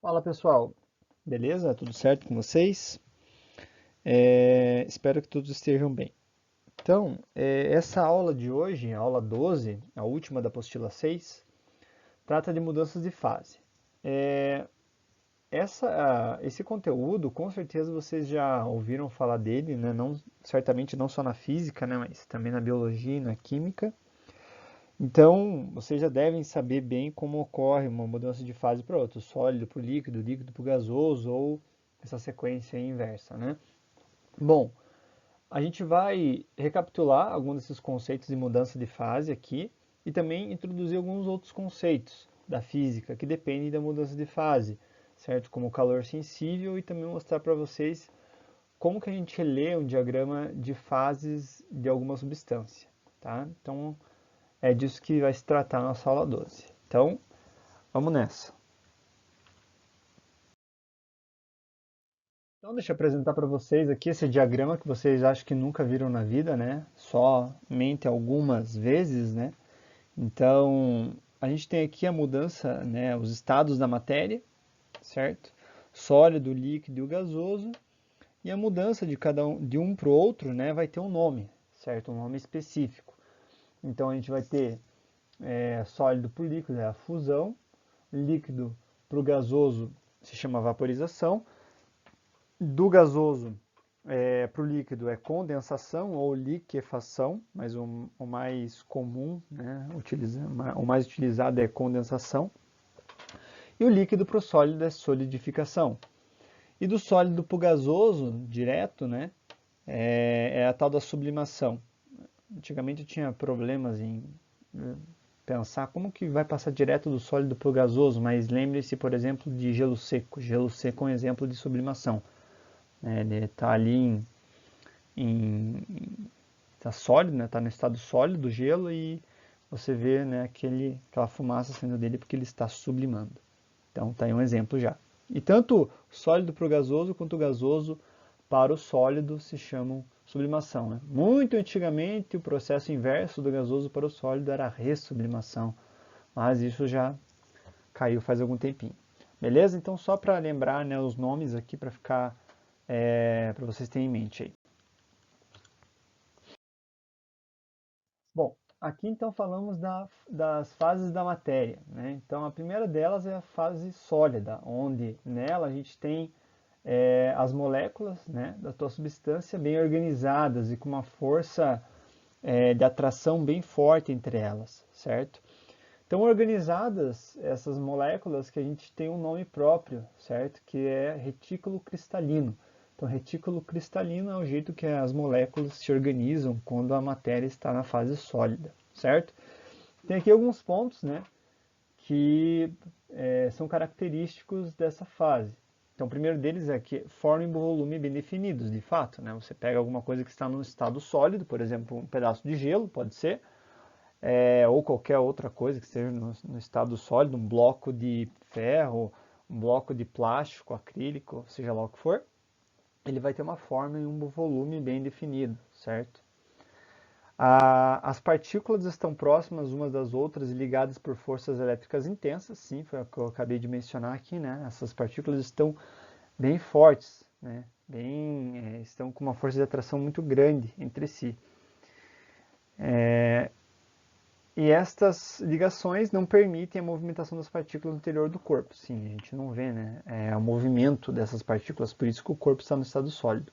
Fala pessoal, beleza? Tudo certo com vocês? Espero que todos estejam bem. Então, essa aula de hoje, a aula 12, a última da apostila 6, trata de mudanças de fase. É, esse conteúdo, com certeza vocês já ouviram falar dele, né? Não, certamente não só na física, né? Mas também na biologia e na química. Então, vocês já devem saber bem como ocorre uma mudança de fase para outra, sólido para o líquido, líquido para o gasoso, ou essa sequência inversa, né? Bom, a gente vai recapitular alguns desses conceitos de mudança de fase aqui e também introduzir alguns outros conceitos da física que dependem da mudança de fase, certo? Como o calor sensível e também mostrar para vocês como que a gente lê um diagrama de fases de alguma substância, tá? Então, é disso que vai se tratar na nossa aula 12. Então, vamos nessa. Então, deixa eu apresentar para vocês aqui esse diagrama que vocês acham que nunca viram na vida, né? Somente algumas vezes, né? Então, a gente tem aqui a mudança, né? Os estados da matéria, certo? Sólido, líquido e o gasoso. E a mudança de cada um, de um para o outro, né? Vai ter um nome, certo? Um nome específico. Então, a gente vai ter sólido para o líquido, é a fusão. Líquido para o gasoso se chama vaporização. Do gasoso para o líquido é condensação ou liquefação, mas o mais comum, né, o mais utilizado é condensação. E o líquido para o sólido é solidificação. E do sólido para o gasoso, direto, né, é a tal da sublimação. Antigamente eu tinha problemas em pensar como que vai passar direto do sólido para o gasoso, mas lembre-se, por exemplo, de gelo seco. Gelo seco é um exemplo de sublimação. Ele está ali tá sólido, né? Tá no estado sólido do gelo e você vê, né, aquela fumaça saindo dele porque ele está sublimando. Então tá aí um exemplo já. E tanto sólido para o gasoso quanto o gasoso para o sólido se chamam sublimação, né? Muito antigamente o processo inverso do gasoso para o sólido era a ressublimação, mas isso já caiu faz algum tempinho. Beleza? Então só para lembrar, né, os nomes aqui para ficar para vocês terem em mente aí. Bom, aqui então falamos das fases da matéria, né? Então a primeira delas é a fase sólida, onde nela a gente tem as moléculas, né, da tua substância bem organizadas e com uma força de atração bem forte entre elas, certo? Então organizadas essas moléculas que a gente tem um nome próprio, certo? Que é retículo cristalino. Então, retículo cristalino é o jeito que as moléculas se organizam quando a matéria está na fase sólida, certo? Tem aqui alguns pontos, né, que são característicos dessa fase. Então, o primeiro deles é que formam volume bem definidos, de fato, né? Você pega alguma coisa que está no estado sólido, por exemplo, um pedaço de gelo, pode ser, ou qualquer outra coisa que esteja no estado sólido, um bloco de ferro, um bloco de plástico, acrílico, seja lá o que for, ele vai ter uma forma e um volume bem definido, certo? As partículas estão próximas umas das outras e ligadas por forças elétricas intensas, sim, foi o que eu acabei de mencionar aqui, né? Essas partículas estão bem fortes, né? Estão com uma força de atração muito grande entre si. E estas ligações não permitem a movimentação das partículas no interior do corpo. Sim, a gente não vê, né? O movimento dessas partículas, por isso que o corpo está no estado sólido.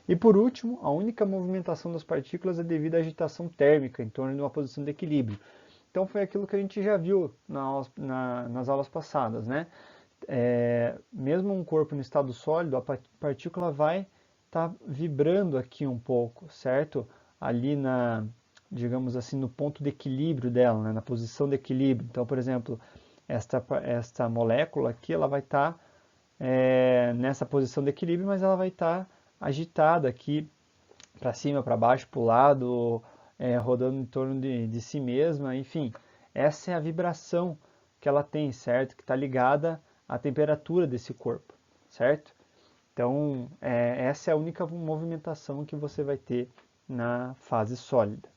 E por último, a única movimentação das partículas é devido à agitação térmica em torno de uma posição de equilíbrio. Então foi aquilo que a gente já viu nas aulas passadas, né? Mesmo um corpo no estado sólido, a partícula vai estar vibrando aqui um pouco, certo? Ali digamos assim, no ponto de equilíbrio dela, né? Na posição de equilíbrio. Então, por exemplo, esta molécula aqui, ela vai estar nessa posição de equilíbrio, mas ela vai estar agitada aqui para cima, para baixo, para o lado, rodando em torno de si mesma, enfim. Essa é a vibração que ela tem, certo? Que está ligada à temperatura desse corpo, certo? Então, essa é a única movimentação que você vai ter na fase sólida.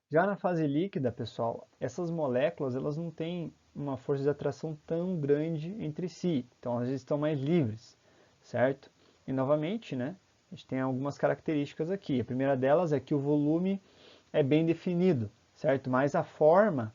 Já na fase líquida, pessoal, essas moléculas elas não têm uma força de atração tão grande entre si. Então elas estão mais livres, certo? E novamente, né, a gente tem algumas características aqui. A primeira delas é que o volume é bem definido, certo? Mas a forma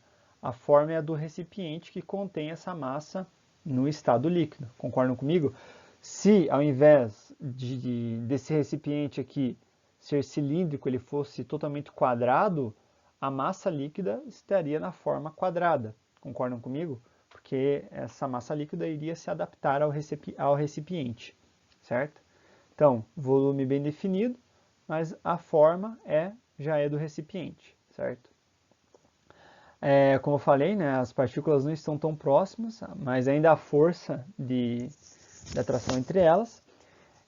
é a do recipiente que contém essa massa no estado líquido. Concordam comigo? Se ao invés desse recipiente aqui ser cilíndrico, ele fosse totalmente quadrado, a massa líquida estaria na forma quadrada. Concordam comigo? Porque essa massa líquida iria se adaptar ao recipiente, certo? Então, volume bem definido, mas a forma já é do recipiente, certo? Como eu falei, né, as partículas não estão tão próximas, mas ainda há força de atração entre elas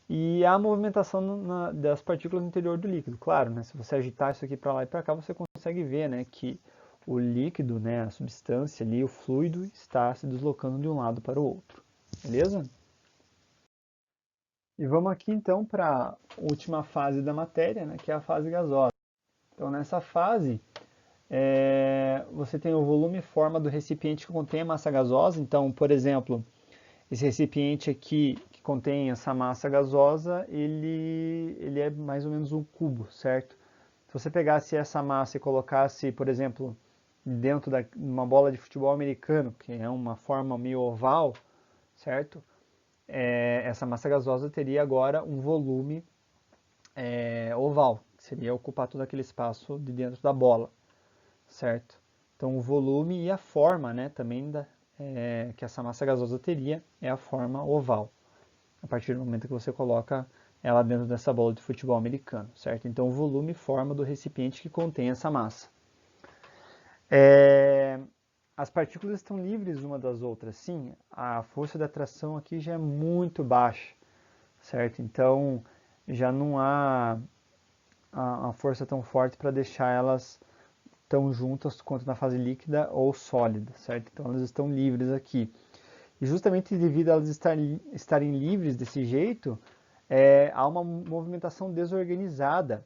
e há movimentação das partículas no interior do líquido. Claro, né, se você agitar isso aqui para lá e para cá, você consegue ver, né, que o líquido, né, a substância ali, o fluido, está se deslocando de um lado para o outro. Beleza? E vamos aqui então para a última fase da matéria, né, que é a fase gasosa. Então nessa fase, você tem o volume e forma do recipiente que contém a massa gasosa. Então, por exemplo, esse recipiente aqui que contém essa massa gasosa, ele é mais ou menos um cubo, certo? Se você pegasse essa massa e colocasse, por exemplo, dentro de uma bola de futebol americano, que é uma forma meio oval, certo? Essa massa gasosa teria agora um volume oval, que seria ocupar todo aquele espaço de dentro da bola, certo? Então o volume e a forma, né, também que essa massa gasosa teria é a forma oval, a partir do momento que você coloca ela dentro dessa bola de futebol americano, certo? Então o volume e forma do recipiente que contém essa massa. As partículas estão livres uma das outras, sim, a força de atração aqui já é muito baixa, certo? Então já não há a força tão forte para deixar elas tão juntas quanto na fase líquida ou sólida, certo? Então elas estão livres aqui. E justamente devido a elas estarem livres desse jeito, há uma movimentação desorganizada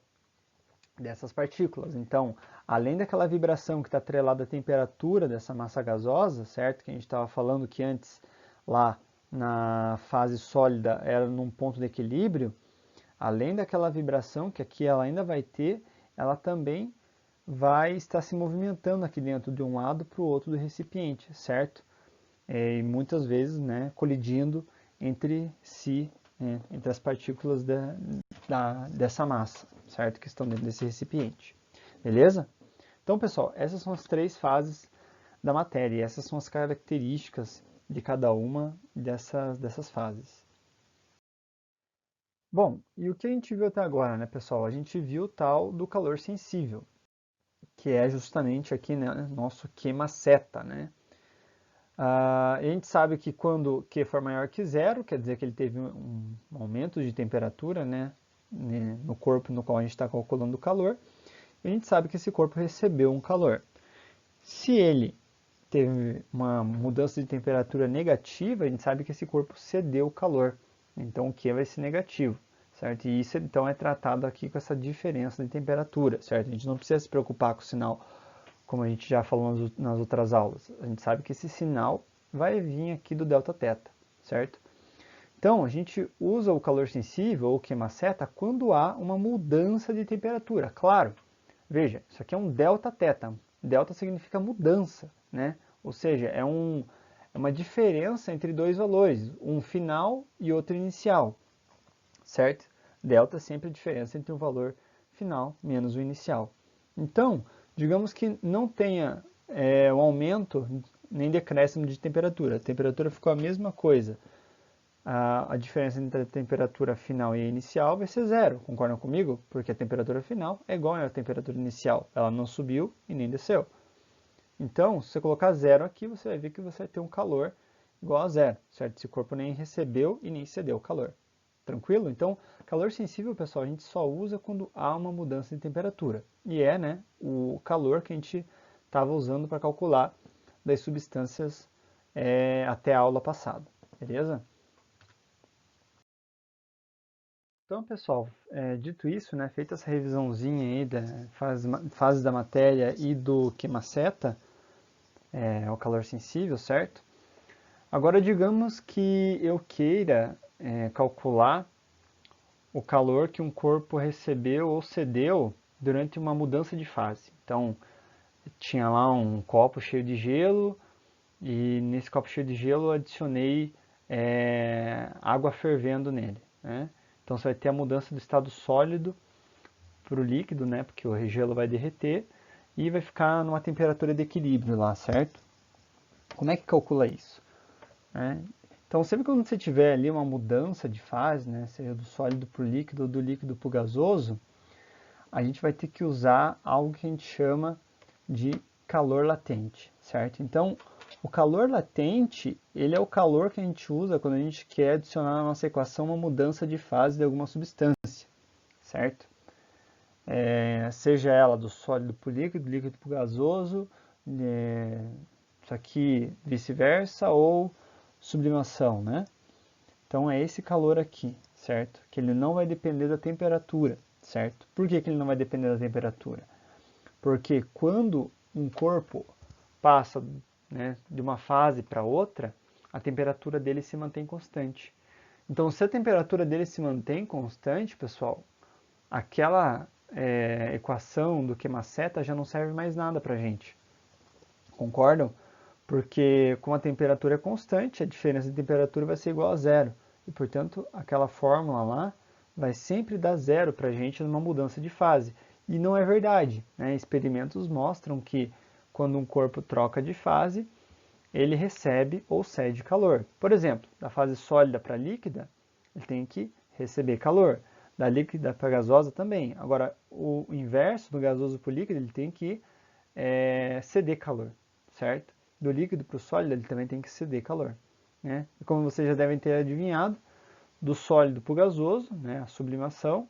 dessas partículas. Então, além daquela vibração que está atrelada à temperatura dessa massa gasosa, certo? Que a gente estava falando que antes, lá na fase sólida, era num ponto de equilíbrio, além daquela vibração que aqui ela ainda vai ter, ela também vai estar se movimentando aqui dentro de um lado para o outro do recipiente, certo? E muitas vezes, né, colidindo entre si, né, entre as partículas dessa massa, certo? Que estão dentro desse recipiente. Beleza? Então, pessoal, essas são as três fases da matéria, e essas são as características de cada uma dessas fases. Bom, e o que a gente viu até agora, né, pessoal? A gente viu o tal do calor sensível, que é justamente aqui, né, nosso queima-seta, né? A gente sabe que quando Q for maior que zero, quer dizer que ele teve um aumento de temperatura, né, no corpo no qual a gente está calculando o calor, e a gente sabe que esse corpo recebeu um calor. Se ele teve uma mudança de temperatura negativa, a gente sabe que esse corpo cedeu o calor, então o Q vai ser negativo, certo? E isso então é tratado aqui com essa diferença de temperatura, certo? A gente não precisa se preocupar com o sinal, como a gente já falou nas outras aulas. A gente sabe que esse sinal vai vir aqui do Δθ, certo? Então, a gente usa o calor sensível ou queima-seta quando há uma mudança de temperatura. Claro, veja, isso aqui é um Δθ. Delta significa mudança, né? Ou seja, é uma diferença entre dois valores, um final e outro inicial, certo? Delta é sempre a diferença entre o valor final menos o inicial. Então, digamos que não tenha um aumento nem decréscimo de temperatura. A temperatura ficou a mesma coisa. A diferença entre a temperatura final e a inicial vai ser zero. Concordam comigo? Porque a temperatura final é igual à temperatura inicial. Ela não subiu e nem desceu. Então, se você colocar zero aqui, você vai ver que você vai ter um calor igual a zero, certo? Esse corpo nem recebeu e nem cedeu calor. Tranquilo? Então, calor sensível, pessoal, a gente só usa quando há uma mudança de temperatura. E é, né, o calor que a gente estava usando para calcular das substâncias até a aula passada. Beleza? Então, pessoal, dito isso, né, feita essa revisãozinha aí da fases da matéria e do queima-seta, é o calor sensível, certo? Agora, digamos que eu queira calcular o calor que um corpo recebeu ou cedeu durante uma mudança de fase. Então, tinha lá um copo cheio de gelo e nesse copo cheio de gelo eu adicionei água fervendo nele, né? Então você vai ter a mudança do estado sólido para o líquido, né? Porque o gelo vai derreter e vai ficar numa temperatura de equilíbrio lá, certo? Como é que calcula isso? Então sempre quando você tiver ali uma mudança de fase, né? Seja do sólido para o líquido ou do líquido para o gasoso, a gente vai ter que usar algo que a gente chama de calor latente, certo? Então, o calor latente, ele é o calor que a gente usa quando a gente quer adicionar na nossa equação uma mudança de fase de alguma substância, certo? Seja ela do sólido para o líquido, do líquido para o gasoso, isso aqui vice-versa, ou sublimação, né? Então é esse calor aqui, certo? Que ele não vai depender da temperatura, certo? Por que ele não vai depender da temperatura? Porque quando um corpo passa, né, de uma fase para outra, a temperatura dele se mantém constante. Então, se a temperatura dele se mantém constante, pessoal, aquela equação do queima-seta já não serve mais nada para a gente. Concordam? Porque com a temperatura constante, a diferença de temperatura vai ser igual a zero. E, portanto, aquela fórmula lá vai sempre dar zero para a gente numa mudança de fase. E não é verdade, né? Experimentos mostram que quando um corpo troca de fase, ele recebe ou cede calor. Por exemplo, da fase sólida para líquida, ele tem que receber calor. Da líquida para gasosa também. Agora, o inverso do gasoso para o líquido, ele tem que ceder calor, certo? Do líquido para o sólido, ele também tem que ceder calor. Né? E como vocês já devem ter adivinhado, do sólido para o gasoso, né, a sublimação,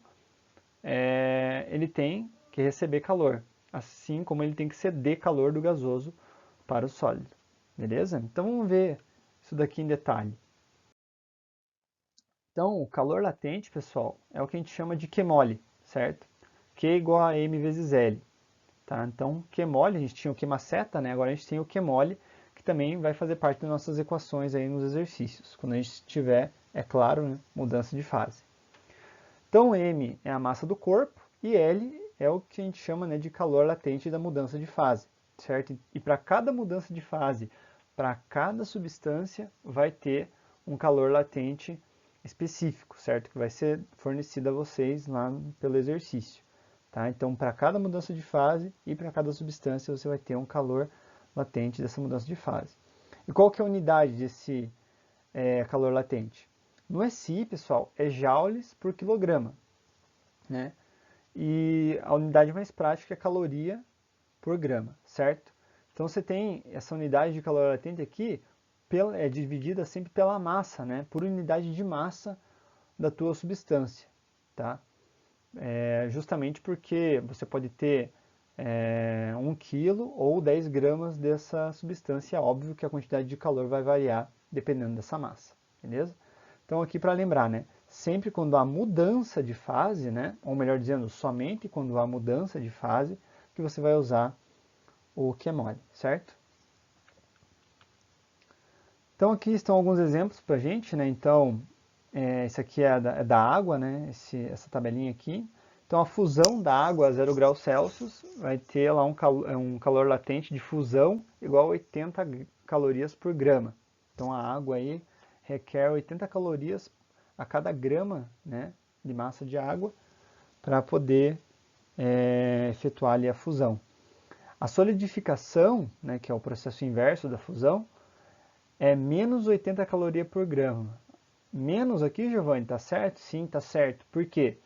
ele tem que receber calor, assim como ele tem que ceder calor do gasoso para o sólido. Beleza? Então vamos ver isso daqui em detalhe. Então, o calor latente, pessoal, é o que a gente chama de Q mole, certo? Q igual a M vezes L. Tá? Então, Q mole, a gente tinha o queima-seta, né? Agora a gente tem o Q mole, que também vai fazer parte das nossas equações aí nos exercícios, quando a gente tiver, é claro, né, mudança de fase. Então, M é a massa do corpo e L é o que a gente chama, né, de calor latente da mudança de fase, certo? E para cada mudança de fase, para cada substância, vai ter um calor latente específico, certo? Que vai ser fornecido a vocês lá pelo exercício. Tá? Então, para cada mudança de fase e para cada substância, você vai ter um calor latente dessa mudança de fase. E qual que é a unidade desse calor latente? No SI, pessoal, é joules por quilograma. Né? E a unidade mais prática é caloria por grama, certo? Então, você tem essa unidade de calor latente aqui, é dividida sempre pela massa, né? Por unidade de massa da tua substância. Tá? Justamente porque você pode ter 1 kg ou 10 gramas dessa substância. É óbvio que a quantidade de calor vai variar dependendo dessa massa, beleza? Então aqui para lembrar, né? Sempre quando há mudança de fase, né? Ou melhor dizendo, somente quando há mudança de fase, que você vai usar o Q mole, certo? Então aqui estão alguns exemplos para a gente, né? Então, esse aqui é da água, né? Essa tabelinha aqui. Então a fusão da água a 0 graus Celsius vai ter lá um calor latente de fusão igual a 80 calorias por grama. Então a água aí requer 80 calorias a cada grama, né, de massa de água para poder efetuar ali a fusão. A solidificação, né, que é o processo inverso da fusão, é menos 80 calorias por grama. Menos aqui, Giovanni, tá certo? Sim, tá certo. Por quê?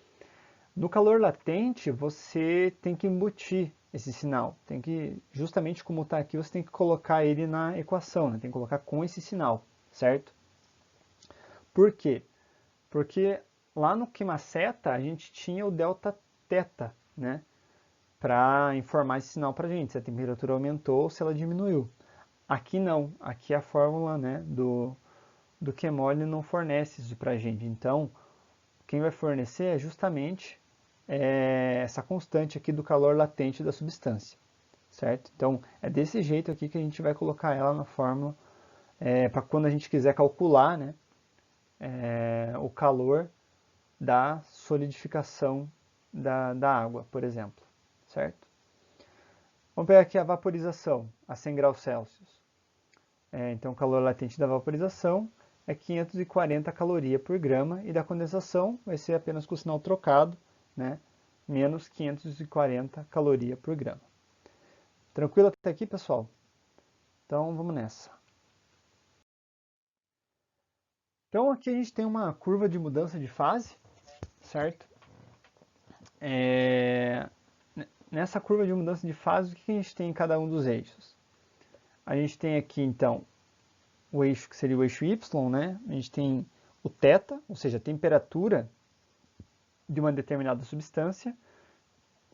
No calor latente, você tem que embutir esse sinal. Tem que, justamente como está aqui, você tem que colocar ele na equação, né? Tem que colocar com esse sinal, certo? Por quê? Porque lá no queima-seta a gente tinha o delta θ, né? Para informar esse sinal para a gente, se a temperatura aumentou ou se ela diminuiu. Aqui não, aqui a fórmula, né, do Q-mole não fornece isso para a gente. Então, quem vai fornecer é justamente essa constante aqui do calor latente da substância, certo? Então, é desse jeito aqui que a gente vai colocar ela na fórmula, para quando a gente quiser calcular, né, o calor da solidificação da água, por exemplo, certo? Vamos pegar aqui a vaporização a 100 graus Celsius. Então, o calor latente da vaporização é 540 calorias por grama e da condensação vai ser apenas com o sinal trocado, né? Menos 540 calorias por grama. Tranquilo até aqui, pessoal? Então, vamos nessa. Então, aqui a gente tem uma curva de mudança de fase, certo? Nessa curva de mudança de fase, o que a gente tem em cada um dos eixos? A gente tem aqui, então, o eixo que seria o eixo Y, né? A gente tem o θ, ou seja, a temperatura de uma determinada substância,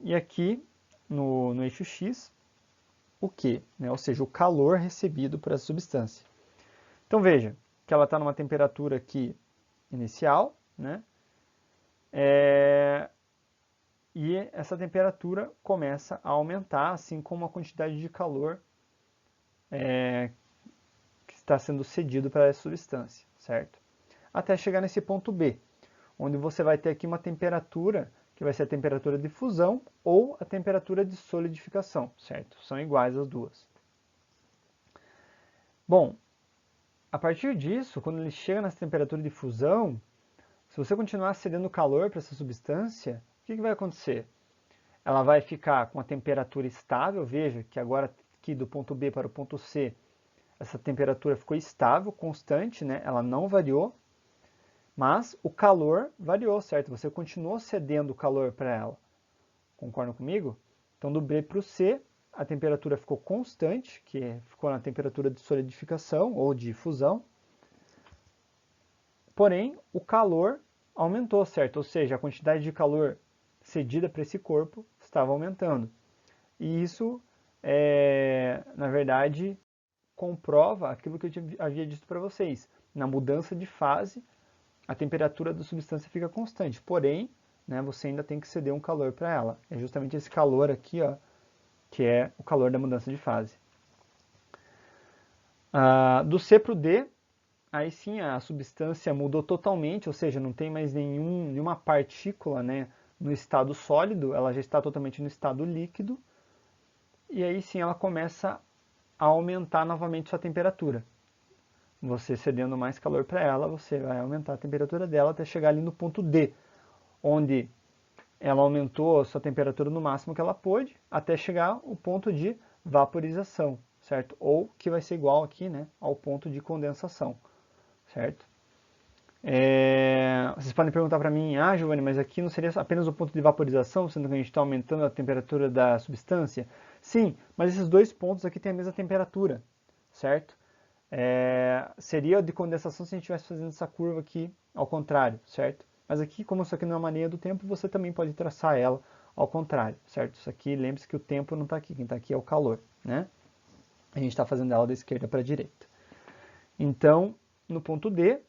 e aqui no eixo X, o Q, né? Ou seja, o calor recebido por essa substância. Então veja que ela está numa temperatura aqui inicial, né? E essa temperatura começa a aumentar, assim como a quantidade de calor que está sendo cedido para essa substância, certo? Até chegar nesse ponto B, onde você vai ter aqui uma temperatura que vai ser a temperatura de fusão ou a temperatura de solidificação, certo? São iguais as duas. Bom, a partir disso, quando ele chega nessa temperatura de fusão, se você continuar cedendo calor para essa substância, o que vai acontecer? Ela vai ficar com a temperatura estável, veja que agora aqui do ponto B para o ponto C, essa temperatura ficou estável, constante, né? Ela não variou, mas o calor variou, certo? Você continuou cedendo calor para ela. Concordam comigo? Então, do B para o C, a temperatura ficou constante, que ficou na temperatura de solidificação ou de fusão. Porém, o calor aumentou, certo? Ou seja, a quantidade de calor cedida para esse corpo estava aumentando. E isso, na verdade, comprova aquilo que eu havia dito para vocês. Na mudança de fase, a temperatura da substância fica constante, porém, né, você ainda tem que ceder um calor para ela. É justamente esse calor aqui, ó, que é o calor da mudança de fase. Do C para o D, aí sim a substância mudou totalmente, ou seja, não tem mais nenhuma partícula, né, no estado sólido, ela já está totalmente no estado líquido, e aí sim ela começa a aumentar novamente sua temperatura. Você cedendo mais calor para ela, você vai aumentar a temperatura dela até chegar ali no ponto D, onde ela aumentou a sua temperatura no máximo que ela pôde, até chegar ao ponto de vaporização, certo? Ou que vai ser igual aqui, né, ao ponto de condensação, certo? Vocês podem perguntar para mim, Giovanni, mas aqui não seria apenas o ponto de vaporização, sendo que a gente está aumentando a temperatura da substância? Sim, mas esses dois pontos aqui têm a mesma temperatura, certo? Seria de condensação se a gente estivesse fazendo essa curva aqui ao contrário, certo? Mas aqui, como isso aqui não é uma linha do tempo, você também pode traçar ela ao contrário, certo? Isso aqui, lembre-se que o tempo não está aqui, quem está aqui é o calor, né? A gente está fazendo ela da esquerda para a direita. Então, no ponto D,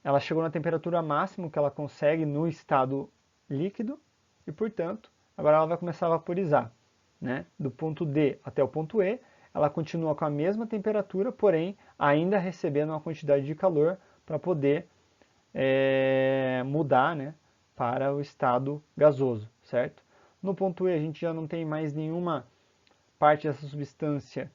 ela chegou na temperatura máxima que ela consegue no estado líquido e, portanto, agora ela vai começar a vaporizar, né? Do ponto D até o ponto E, ela continua com a mesma temperatura, porém ainda recebendo uma quantidade de calor para poder mudar, né, para o estado gasoso, certo? No ponto E a gente já não tem mais nenhuma parte dessa substância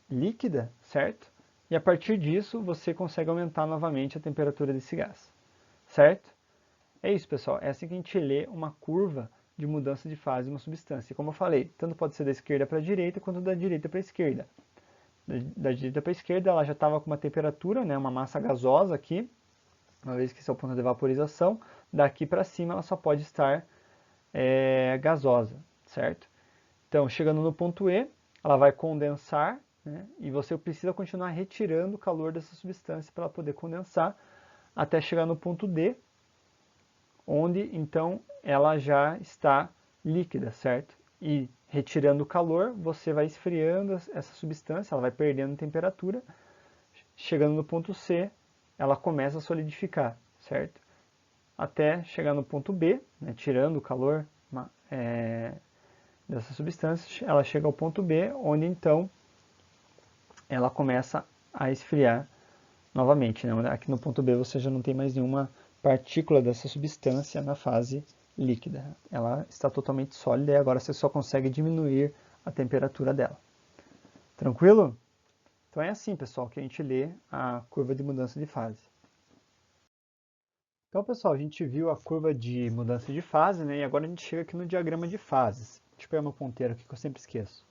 líquida, certo? E a partir disso você consegue aumentar novamente a temperatura desse gás, certo? É isso, pessoal. É assim que a gente lê uma curva de mudança de fase de uma substância. Como eu falei, tanto pode ser da esquerda para a direita, quanto da direita para a esquerda. Da direita para a esquerda, ela já estava com uma temperatura, né, uma massa gasosa aqui, uma vez que esse é o ponto de vaporização. Daqui para cima, ela só pode estar gasosa, certo? Então, chegando no ponto E, ela vai condensar, né, e você precisa continuar retirando o calor dessa substância para ela poder condensar, até chegar no ponto D, onde então ela já está líquida, certo? E retirando o calor, você vai esfriando essa substância, ela vai perdendo temperatura. Chegando no ponto C, ela começa a solidificar, certo? Até chegar no ponto B, né, tirando o calor dessa substância, ela chega ao ponto B, onde então ela começa a esfriar novamente, né? Aqui no ponto B você já não tem mais nenhuma partícula dessa substância na fase líquida. Ela está totalmente sólida e agora você só consegue diminuir a temperatura dela. Tranquilo? Então é assim, pessoal, que a gente lê a curva de mudança de fase. Então, pessoal, a gente viu a curva de mudança de fase, né? E agora a gente chega aqui no diagrama de fases. Deixa eu pegar meu ponteiro aqui que eu sempre esqueço.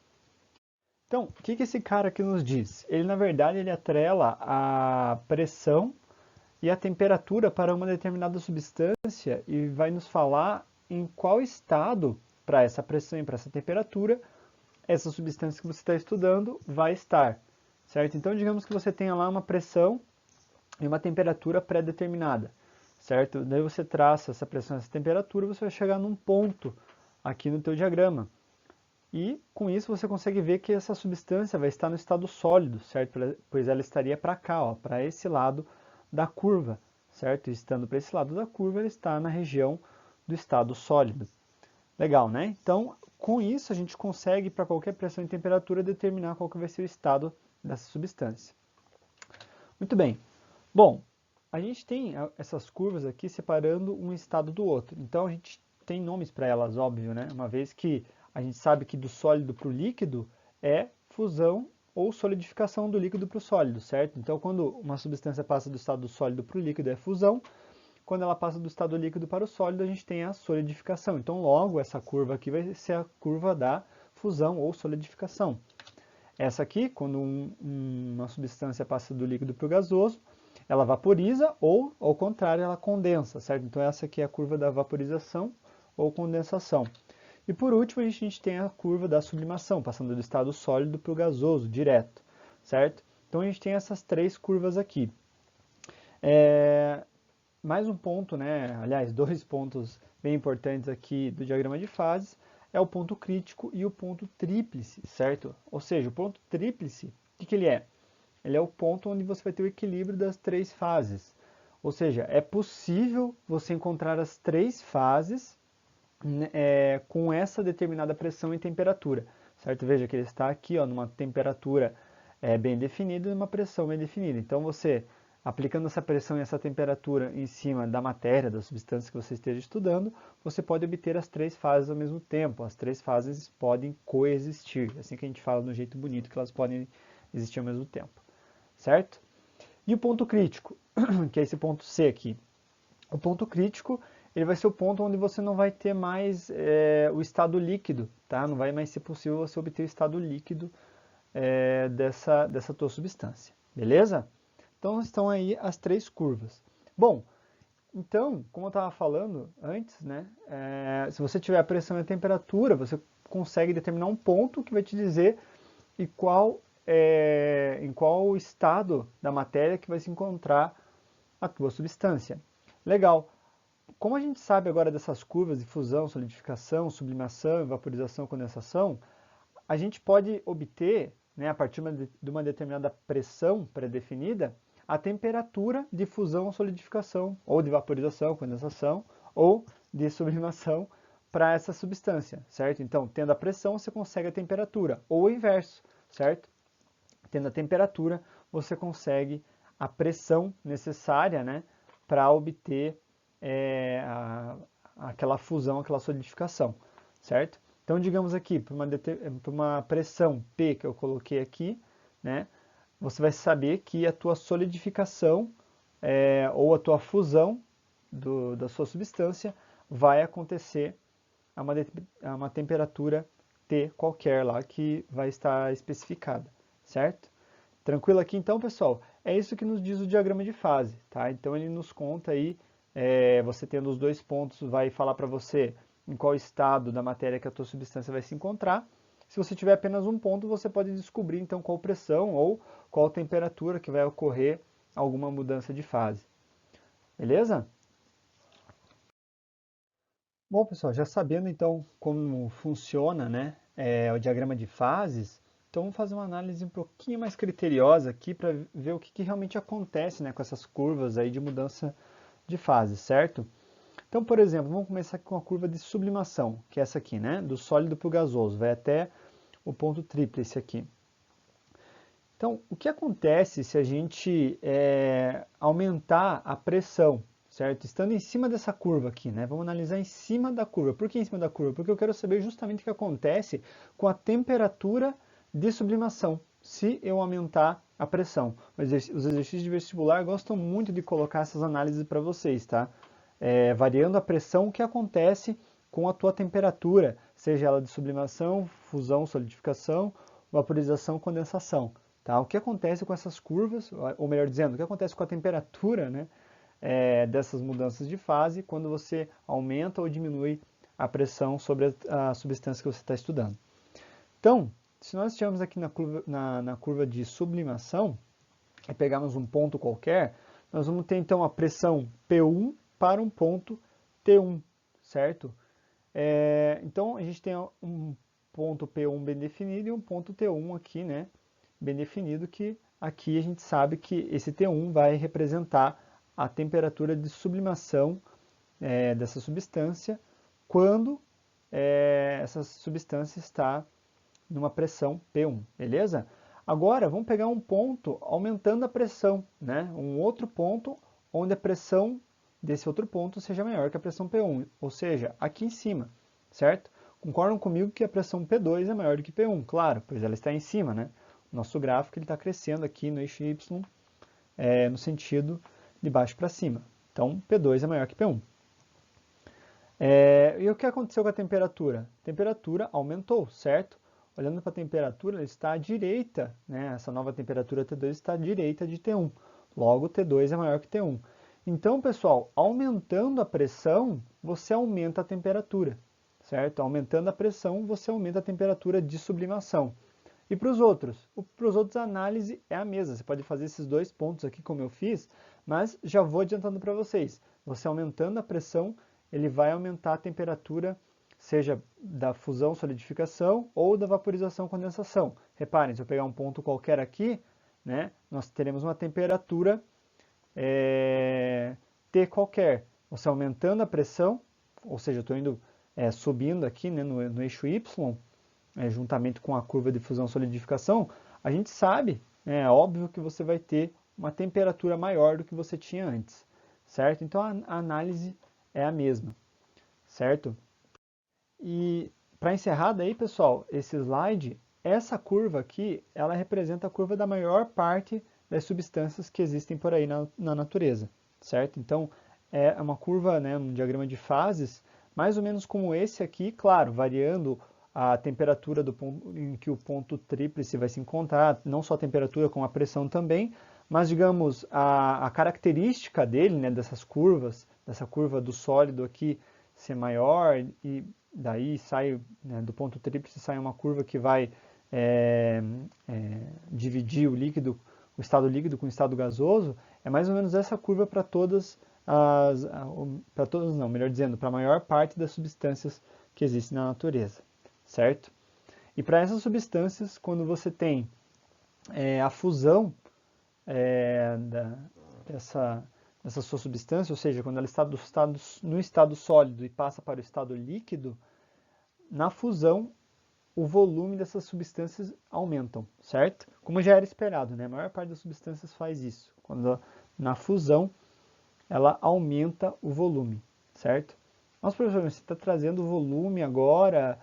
Então, o que esse cara aqui nos diz? Ele, na verdade, ele atrela a pressão e a temperatura para uma determinada substância e vai nos falar em qual estado, para essa pressão e para essa temperatura, essa substância que você está estudando vai estar, certo? Então, digamos que você tenha lá uma pressão e uma temperatura pré-determinada, certo? Daí você traça essa pressão e essa temperatura, você vai chegar num ponto aqui no teu diagrama. E com isso você consegue ver que essa substância vai estar no estado sólido, certo? Pois ela estaria para cá, ó, para esse lado da curva, certo? E estando para esse lado da curva, ela está na região do estado sólido. Legal, né? Então, com isso a gente consegue, para qualquer pressão e temperatura, determinar qual que vai ser o estado dessa substância. Muito bem. Bom, a gente tem essas curvas aqui separando um estado do outro. Então, a gente tem nomes para elas, óbvio, né? Uma vez que a gente sabe que do sólido para o líquido é fusão ou solidificação do líquido para o sólido, certo? Então, quando uma substância passa do estado sólido para o líquido é fusão, quando ela passa do estado líquido para o sólido, a gente tem a solidificação. Então, logo, essa curva aqui vai ser a curva da fusão ou solidificação. Essa aqui, quando uma substância passa do líquido para o gasoso, ela vaporiza ou, ao contrário, ela condensa, certo? Então, essa aqui é a curva da vaporização ou condensação. E por último, a gente tem a curva da sublimação, passando do estado sólido para o gasoso, direto, certo? Então, a gente tem essas três curvas aqui. Mais um ponto, né? Aliás, dois pontos bem importantes aqui do diagrama de fases é o ponto crítico e o ponto tríplice, certo? Ou seja, o ponto tríplice, o que ele é? Ele é o ponto onde você vai ter o equilíbrio das três fases. Ou seja, é possível você encontrar as três fases com essa determinada pressão e temperatura, certo? Veja que ele está aqui, ó, numa temperatura bem definida e numa pressão bem definida. Então, você, aplicando essa pressão e essa temperatura em cima da matéria, da substância que você esteja estudando, você pode obter as três fases ao mesmo tempo. As três fases podem coexistir, assim que a gente fala de um jeito bonito, que elas podem existir ao mesmo tempo, certo? E o ponto crítico, que é esse ponto C aqui. O ponto crítico, ele vai ser o ponto onde você não vai ter mais o estado líquido, tá? Não vai mais ser possível você obter o estado líquido dessa tua substância, beleza? Então estão aí as três curvas. Bom, então, como eu estava falando antes, né, se você tiver a pressão e a temperatura, você consegue determinar um ponto que vai te dizer em qual estado da matéria que vai se encontrar a tua substância. Legal. Como a gente sabe agora dessas curvas de fusão, solidificação, sublimação, vaporização, condensação, a gente pode obter, né, a partir de uma determinada pressão pré-definida, a temperatura de fusão ou solidificação, ou de vaporização, condensação, ou de sublimação para essa substância, certo? Então, tendo a pressão, você consegue a temperatura, ou o inverso, certo? Tendo a temperatura, você consegue a pressão necessária, né, para obter aquela fusão, aquela solidificação, certo? Então, digamos aqui, para uma pressão P que eu coloquei aqui, né, você vai saber que a tua solidificação ou a tua fusão da sua substância vai acontecer a uma temperatura T qualquer lá que vai estar especificada, certo? Tranquilo aqui então, pessoal? É isso que nos diz o diagrama de fase, tá? Então ele nos conta aí, você tendo os dois pontos, vai falar para você em qual estado da matéria que a tua substância vai se encontrar. Se você tiver apenas um ponto, você pode descobrir então qual pressão ou qual temperatura que vai ocorrer alguma mudança de fase. Beleza? Bom, pessoal, já sabendo então como funciona, né, o diagrama de fases, então vamos fazer uma análise um pouquinho mais criteriosa aqui para ver o que realmente acontece, né, com essas curvas aí de mudança de fase, certo? Então, por exemplo, vamos começar com a curva de sublimação, que é essa aqui, né? Do sólido para o gasoso, vai até o ponto tríplice aqui. Então, o que acontece se a gente aumentar a pressão, certo? Estando em cima dessa curva aqui, né? Vamos analisar em cima da curva. Por que em cima da curva? Porque eu quero saber justamente o que acontece com a temperatura de sublimação, se eu aumentar a pressão. Os exercícios de vestibular gostam muito de colocar essas análises para vocês, tá? Variando a pressão, o que acontece com a tua temperatura, seja ela de sublimação, fusão, solidificação, vaporização, condensação. Tá? O que acontece com essas curvas, ou melhor dizendo, o que acontece com a temperatura, né, dessas mudanças de fase quando você aumenta ou diminui a pressão sobre a substância que você está estudando. Então, se nós estivermos aqui na curva de sublimação e pegarmos um ponto qualquer, nós vamos ter então a pressão P1 para um ponto T1, certo? Então, a gente tem um ponto P1 bem definido e um ponto T1 aqui, né, bem definido, que aqui a gente sabe que esse T1 vai representar a temperatura de sublimação dessa substância quando essa substância está numa pressão P1, beleza? Agora, vamos pegar um ponto aumentando a pressão, né? Um outro ponto onde a pressão desse outro ponto seja maior que a pressão P1, ou seja, aqui em cima, certo? Concordam comigo que a pressão P2 é maior do que P1, claro, pois ela está em cima, né? Nosso gráfico está crescendo aqui no eixo Y no sentido de baixo para cima. Então, P2 é maior que P1. E o que aconteceu com a temperatura? A temperatura aumentou, certo? Olhando para a temperatura, ela está à direita, né? Essa nova temperatura T2 está à direita de T1. Logo, T2 é maior que T1. Então, pessoal, aumentando a pressão, você aumenta a temperatura, certo? Aumentando a pressão, você aumenta a temperatura de sublimação. E para os outros? Para os outros a análise é a mesma. Você pode fazer esses dois pontos aqui como eu fiz, mas já vou adiantando para vocês. Você aumentando a pressão, ele vai aumentar a temperatura, seja da fusão, solidificação ou da vaporização, condensação. Reparem, se eu pegar um ponto qualquer aqui, né, nós teremos uma temperatura T qualquer. Você aumentando a pressão, ou seja, eu estou indo subindo aqui, né, no eixo Y, juntamente com a curva de fusão-solidificação, a gente sabe, é óbvio que você vai ter uma temperatura maior do que você tinha antes, certo? Então a análise é a mesma, certo? E para encerrar daí, pessoal, esse slide, essa curva aqui, ela representa a curva da maior parte das substâncias que existem por aí na natureza, certo? Então é uma curva, né, um diagrama de fases, mais ou menos como esse aqui, claro, variando a temperatura do ponto em que o ponto tríplice vai se encontrar, não só a temperatura, como a pressão também, mas, digamos, a característica dele, né, dessas curvas, dessa curva do sólido aqui ser maior, e daí sai, né, do ponto tríplice sai uma curva que vai dividir o estado líquido com o estado gasoso, é mais ou menos essa curva para todas para todas não, melhor dizendo, para a maior parte das substâncias que existem na natureza, certo? E para essas substâncias, quando você tem a fusão dessa sua substância, ou seja, quando ela está no estado sólido e passa para o estado líquido, na fusão o volume dessas substâncias aumentam, certo? Como já era esperado, né? A maior parte das substâncias faz isso. Quando na fusão ela aumenta o volume, certo? Nossa, professor, você está trazendo volume agora,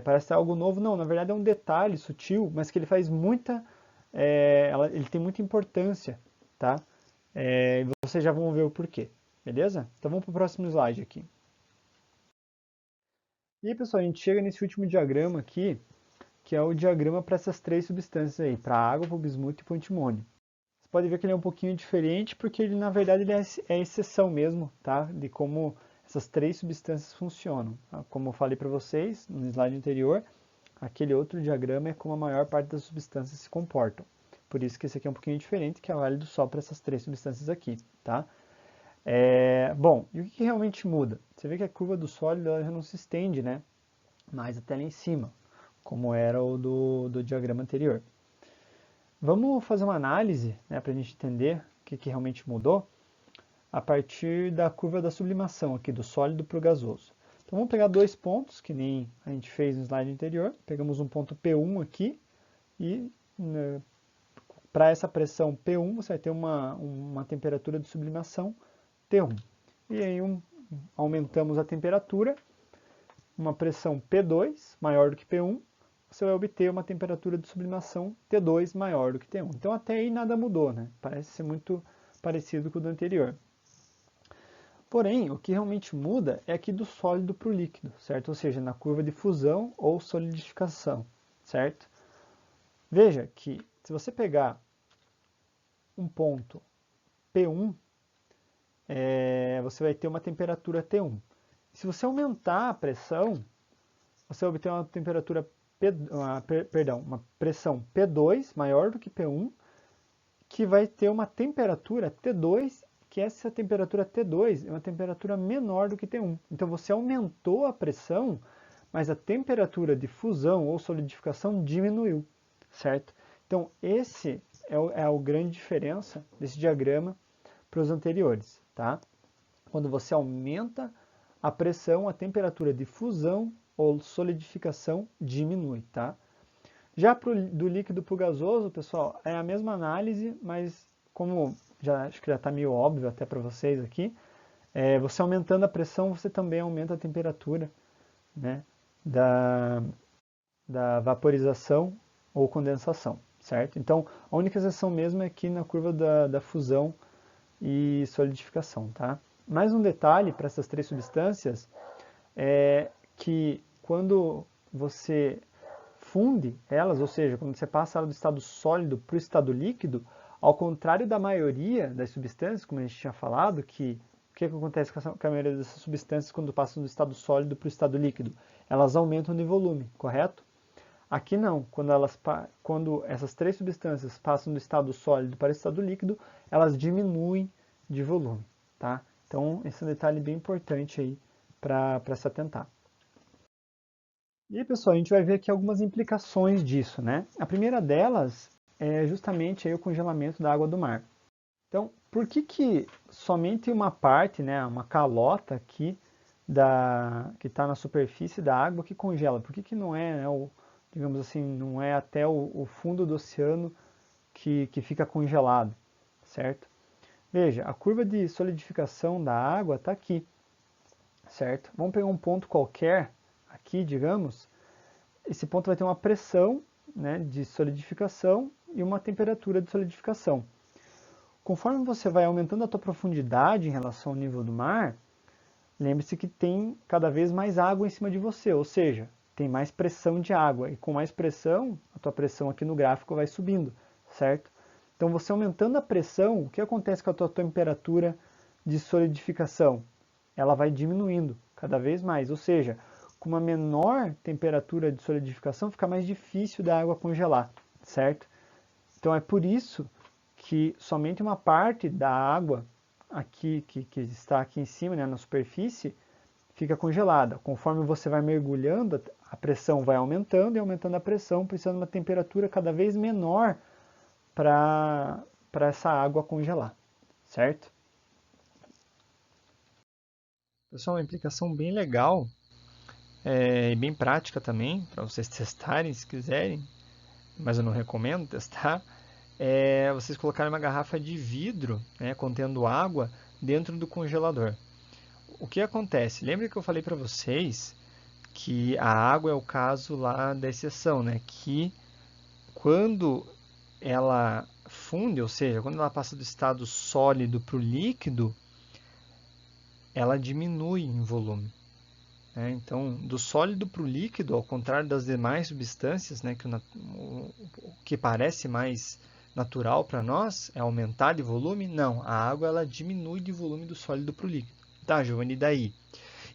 parece algo novo. Não, na verdade é um detalhe sutil, mas que ele faz ele tem muita importância, tá? E vocês já vão ver o porquê, beleza? Então vamos para o próximo slide aqui. E aí, pessoal, a gente chega nesse último diagrama aqui, que é o diagrama para essas três substâncias aí, para a água, para o bismuto e para o antimônio. Você pode ver que ele é um pouquinho diferente, porque ele, na verdade, ele é exceção mesmo, tá? De como essas três substâncias funcionam. Como eu falei para vocês no slide anterior, aquele outro diagrama é como a maior parte das substâncias se comportam. Por isso que esse aqui é um pouquinho diferente, que é válido só para essas três substâncias aqui, tá? Bom, e o que realmente muda? Você vê que a curva do sólido ela já não se estende, né? Mais até lá em cima, como era o do diagrama anterior. Vamos fazer uma análise, né, para a gente entender o que realmente mudou. a partir da curva da sublimação, aqui do sólido para o gasoso. Então vamos pegar dois pontos, que nem a gente fez no slide anterior. Pegamos um ponto P1 aqui e para essa pressão P1 você vai ter uma temperatura de sublimação T1. E aí aumentamos a temperatura, uma pressão P2 maior do que P1, você vai obter uma temperatura de sublimação T2 maior do que T1. Então até aí nada mudou, né? Parece ser muito parecido com o do anterior. Porém, o que realmente muda é aqui do sólido para o líquido, certo? Ou seja, na curva de fusão ou solidificação, certo? Veja que se você pegar um ponto P1, você vai ter uma temperatura T1. Se você aumentar a pressão, você vai obter uma temperatura uma pressão P2 maior do que P1, que vai ter uma temperatura T2, que essa temperatura T2 é uma temperatura menor do que T1. Então você aumentou a pressão, mas a temperatura de fusão ou solidificação diminuiu, certo? Então esse é a grande diferença desse diagrama para os anteriores, tá? Quando você aumenta a pressão, a temperatura de fusão ou solidificação diminui, tá? Já do líquido para o gasoso, pessoal, é a mesma análise, mas como acho que já está meio óbvio até para vocês aqui, você aumentando a pressão, você também aumenta a temperatura, né, da vaporização ou condensação, certo? Então, a única exceção mesmo é aqui na curva da fusão e solidificação, tá? Mais um detalhe para essas três substâncias é que quando você funde elas, ou seja, quando você passa ela do estado sólido para o estado líquido, ao contrário da maioria das substâncias, como a gente tinha falado, que o que acontece com a maioria dessas substâncias quando passam do estado sólido para o estado líquido? Elas aumentam de volume, correto? Aqui não, quando essas três substâncias passam do estado sólido para o estado líquido, elas diminuem de volume, tá? Então, esse é um detalhe bem importante aí para se atentar. E aí, pessoal, a gente vai ver aqui algumas implicações disso, né? A primeira delas é justamente aí o congelamento da água do mar. Então, por que somente uma parte, né, uma calota aqui que está na superfície da água que congela? Por que não é, né, digamos assim, não é até o fundo do oceano que fica congelado, certo? Veja, a curva de solidificação da água está aqui, certo? Vamos pegar um ponto qualquer aqui, digamos. Esse ponto vai ter uma pressão, né, de solidificação e uma temperatura de solidificação. Conforme você vai aumentando a tua profundidade em relação ao nível do mar, lembre-se que tem cada vez mais água em cima de você, ou seja, tem mais pressão de água. E com mais pressão, a tua pressão aqui no gráfico vai subindo, certo? Então, você aumentando a pressão, o que acontece com a tua temperatura de solidificação? Ela vai diminuindo cada vez mais, ou seja, com uma menor temperatura de solidificação, fica mais difícil da água congelar, certo? Então, é por isso que somente uma parte da água aqui que está aqui em cima, né, na superfície, fica congelada. Conforme você vai mergulhando, a pressão vai aumentando e aumentando a pressão, precisando de uma temperatura cada vez menor para essa água congelar, certo? Pessoal, uma implicação bem legal e bem prática também, para vocês testarem se quiserem, mas eu não recomendo testar, é vocês colocarem uma garrafa de vidro, né, contendo água dentro do congelador. O que acontece? Lembra que eu falei para vocês que a água é o caso lá da exceção, né? Que quando ela funde, ou seja, quando ela passa do estado sólido para o líquido, ela diminui em volume. Né? Então, do sólido para o líquido, ao contrário das demais substâncias, né, o que parece mais natural para nós é aumentar de volume, não. A água ela diminui de volume do sólido para o líquido. Tá, Giovanni, e daí?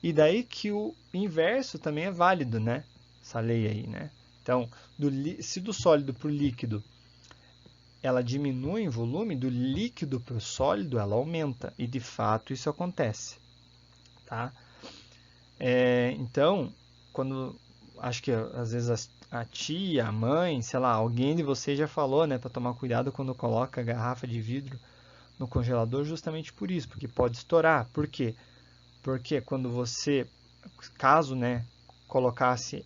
E daí que o inverso também é válido, né? Essa lei aí, né? Então, se do sólido para o líquido ela diminui em volume, do líquido para o sólido ela aumenta. E de fato isso acontece. Tá? Então, acho que às vezes a tia, a mãe, sei lá, alguém de vocês já falou, né, para tomar cuidado quando coloca a garrafa de vidro no congelador justamente por isso, porque pode estourar. Por quê? Porque quando você, caso, né, colocasse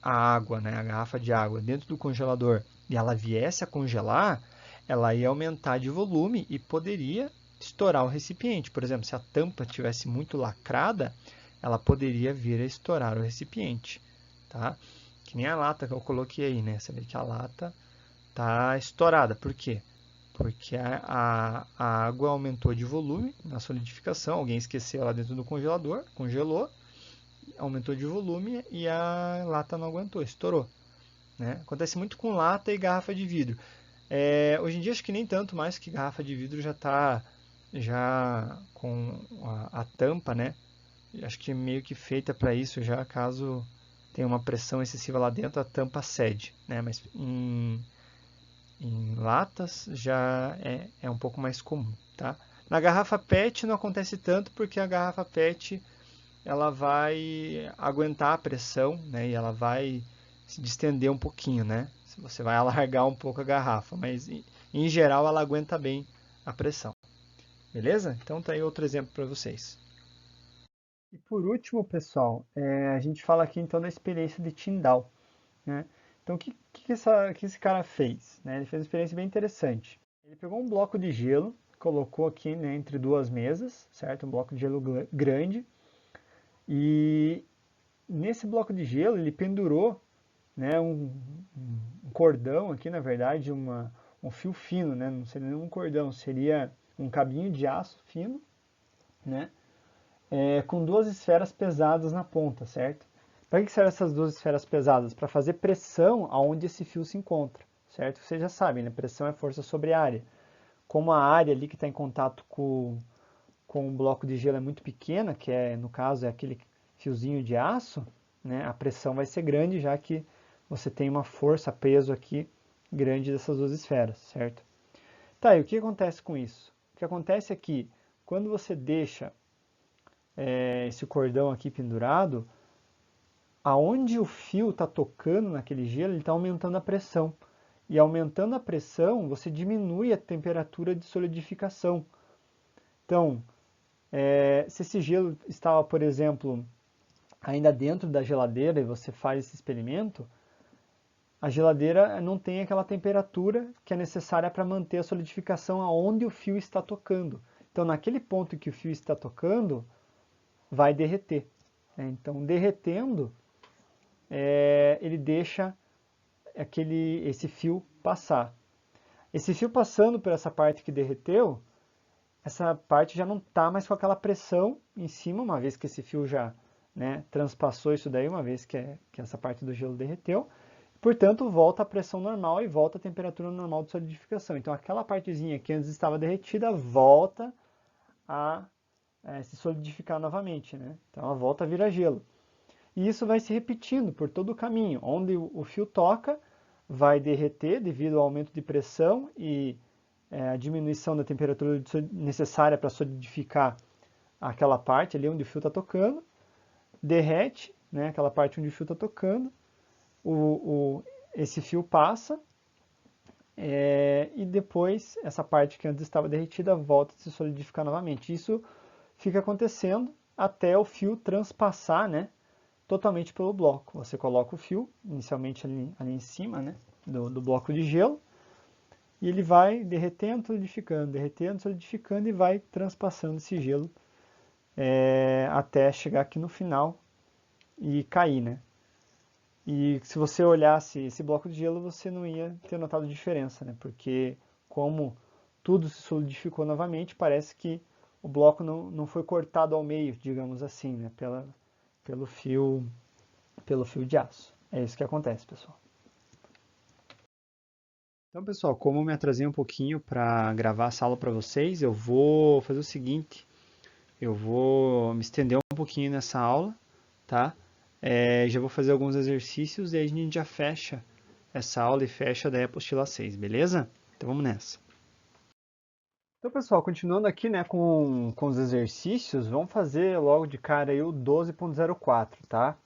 a água, né, a garrafa de água dentro do congelador e ela viesse a congelar, ela ia aumentar de volume e poderia estourar o recipiente. Por exemplo, se a tampa tivesse muito lacrada, ela poderia vir a estourar o recipiente, tá? Que nem a lata que eu coloquei aí, né? Você vê que a lata tá estourada. Por quê? Porque a água aumentou de volume na solidificação, alguém esqueceu lá dentro do congelador, congelou, aumentou de volume e a lata não aguentou, estourou. Né? Acontece muito com lata e garrafa de vidro. Hoje em dia acho que nem tanto mais, que garrafa de vidro já está já com a tampa, né? Acho que meio que feita para isso já, caso tenha uma pressão excessiva lá dentro, a tampa cede, né? Mas em latas já é um pouco mais comum, tá? Na garrafa PET não acontece tanto porque a garrafa PET ela vai aguentar a pressão, né? E ela vai se distender um pouquinho, né? Você vai alargar um pouco a garrafa, mas em geral ela aguenta bem a pressão. Beleza? Então tá aí outro exemplo para vocês. E por último, pessoal, a gente fala aqui então da experiência de Tyndall, né? Então, que esse cara fez? Né? Ele fez uma experiência bem interessante. Ele pegou um bloco de gelo, colocou aqui, né, entre duas mesas, certo? Um bloco de gelo grande. E nesse bloco de gelo ele pendurou, né, um cordão aqui, na verdade, um fio fino, né? Não seria um cordão, seria um cabinho de aço fino, né? Com duas esferas pesadas na ponta, certo? Para que servem essas duas esferas pesadas? Para fazer pressão aonde esse fio se encontra, certo? Vocês já sabem, né? Pressão é força sobre área. Como a área ali que está em contato com o bloco de gelo é muito pequena, que no caso é aquele fiozinho de aço, né? A pressão vai ser grande, já que você tem uma força, peso aqui grande dessas duas esferas, certo? Tá, e o que acontece com isso? O que acontece é que quando você deixa esse cordão aqui pendurado, aonde o fio está tocando naquele gelo, ele está aumentando a pressão. E aumentando a pressão, você diminui a temperatura de solidificação. Então, se esse gelo estava, por exemplo, ainda dentro da geladeira e você faz esse experimento, a geladeira não tem aquela temperatura que é necessária para manter a solidificação aonde o fio está tocando. Então, naquele ponto que o fio está tocando, vai derreter. Então, derretendo, ele deixa esse fio passar. Esse fio passando por essa parte que derreteu, essa parte já não está mais com aquela pressão em cima, uma vez que esse fio já, né, transpassou isso daí, uma vez que essa parte do gelo derreteu. Portanto, volta a pressão normal e volta a temperatura normal de solidificação. Então, aquela partezinha que antes estava derretida volta a se solidificar novamente, né? Então, ela volta a virar gelo. E isso vai se repetindo por todo o caminho. Onde o fio toca, vai derreter devido ao aumento de pressão e a diminuição da temperatura necessária para solidificar aquela parte ali onde o fio está tocando. Derrete, né, aquela parte onde o fio está tocando. Esse fio passa e depois essa parte que antes estava derretida volta a se solidificar novamente. Isso fica acontecendo até o fio transpassar, né, totalmente pelo bloco. Você coloca o fio inicialmente ali em cima, né, do bloco de gelo e ele vai derretendo, solidificando e vai transpassando esse gelo até chegar aqui no final e cair, né? E se você olhasse esse bloco de gelo, você não ia ter notado diferença, né? Porque como tudo se solidificou novamente, parece que o bloco não foi cortado ao meio, digamos assim, né? Pelo fio de aço. É isso que acontece, pessoal. Então, pessoal, como eu me atrasei um pouquinho para gravar essa aula para vocês, eu vou fazer o seguinte, eu vou me estender um pouquinho nessa aula, tá? Já vou fazer alguns exercícios e aí a gente já fecha essa aula e fecha daí a apostila 6, beleza? Então vamos nessa. Então, pessoal, continuando aqui, né, com os exercícios, vamos fazer logo de cara aí o 12.04, tá?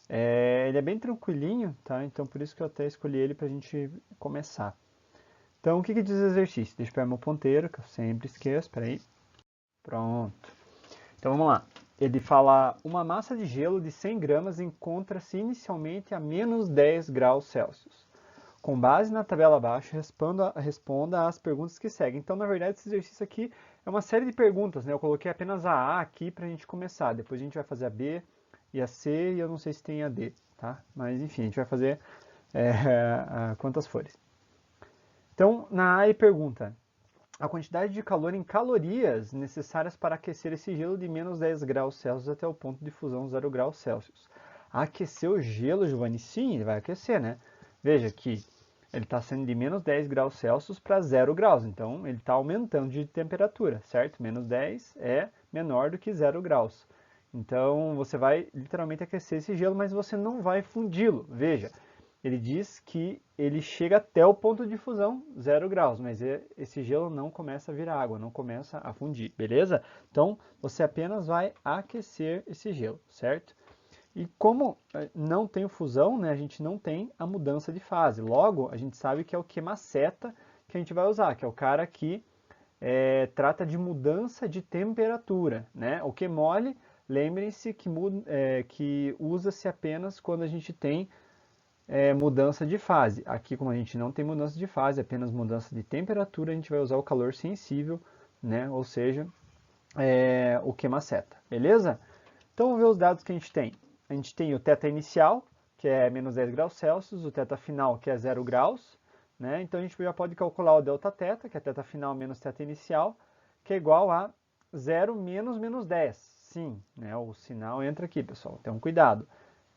Ele é bem tranquilinho, tá? Então por isso que eu até escolhi ele para a gente começar. Então, o que diz o exercício? Deixa eu pegar meu ponteiro, que eu sempre esqueço, peraí. Pronto. Então, vamos lá. Ele fala, uma massa de gelo de 100 gramas encontra-se inicialmente a menos 10 graus Celsius. Com base na tabela abaixo, responda às perguntas que seguem. Então, na verdade, esse exercício aqui é uma série de perguntas, né? Eu coloquei apenas a A aqui para a gente começar. Depois a gente vai fazer a B e a C e eu não sei se tem a D, tá? Mas, enfim, a gente vai fazer quantas forem. Então, na A ele pergunta a quantidade de calor em calorias necessárias para aquecer esse gelo de menos 10 graus Celsius até o ponto de fusão 0 graus Celsius. Aquecer o gelo, Giovanni? Sim, ele vai aquecer, né? Veja que ele está saindo de menos 10 graus Celsius para 0 graus, então ele está aumentando de temperatura, certo? Menos 10 é menor do que 0 graus. Então você vai literalmente aquecer esse gelo, mas você não vai fundi-lo. Veja, ele diz que ele chega até o ponto de fusão 0 graus, mas esse gelo não começa a virar água, não começa a fundir, beleza? Então você apenas vai aquecer esse gelo, certo? E como não tem fusão, né, a gente não tem a mudança de fase. Logo, a gente sabe que é o queima-seta que a gente vai usar, que é o cara que trata de mudança de temperatura. Né? O QMOL, lembrem-se que usa-se apenas quando a gente tem mudança de fase. Aqui, como a gente não tem mudança de fase, apenas mudança de temperatura, a gente vai usar o calor sensível, né? Ou seja, o queima-seta. Beleza? Então, vamos ver os dados que a gente tem. A gente tem o θ inicial, que é menos 10 graus Celsius, o θ final, que é 0 graus, né? Então, a gente já pode calcular o Δθ, que é θ final menos θ inicial, que é igual a 0 menos menos 10. Sim, né? O sinal entra aqui, pessoal, então cuidado.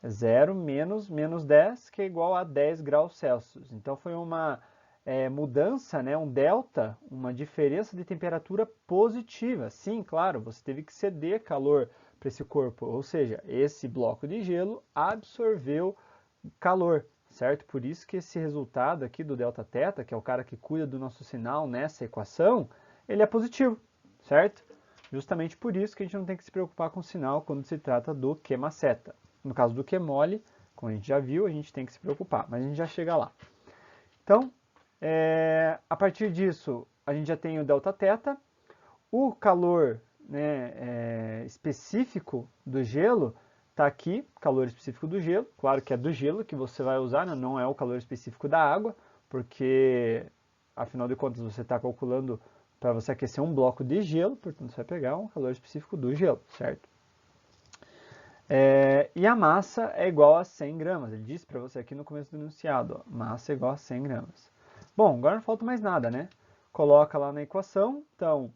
0 menos menos 10, que é igual a 10 graus Celsius. Então, foi uma mudança, né? Um delta, uma diferença de temperatura positiva. Sim, claro, você teve que ceder calor para esse corpo, ou seja, esse bloco de gelo absorveu calor, certo? Por isso que esse resultado aqui do Δθ, que é o cara que cuida do nosso sinal nessa equação, ele é positivo, certo? Justamente por isso que a gente não tem que se preocupar com o sinal quando se trata do queima-seta. No caso do QMOL, como a gente já viu, a gente tem que se preocupar, mas a gente já chega lá. Então, a partir disso, a gente já tem o Δθ, o calor, né, específico do gelo está aqui, calor específico do gelo, claro que é do gelo que você vai usar, né, não é o calor específico da água, porque afinal de contas você está calculando para você aquecer um bloco de gelo, portanto você vai pegar um calor específico do gelo, certo? E a massa é igual a 100 gramas, ele disse para você aqui no começo do enunciado, ó, massa é igual a 100 gramas. Bom, agora não falta mais nada, né? Coloca lá na equação, então,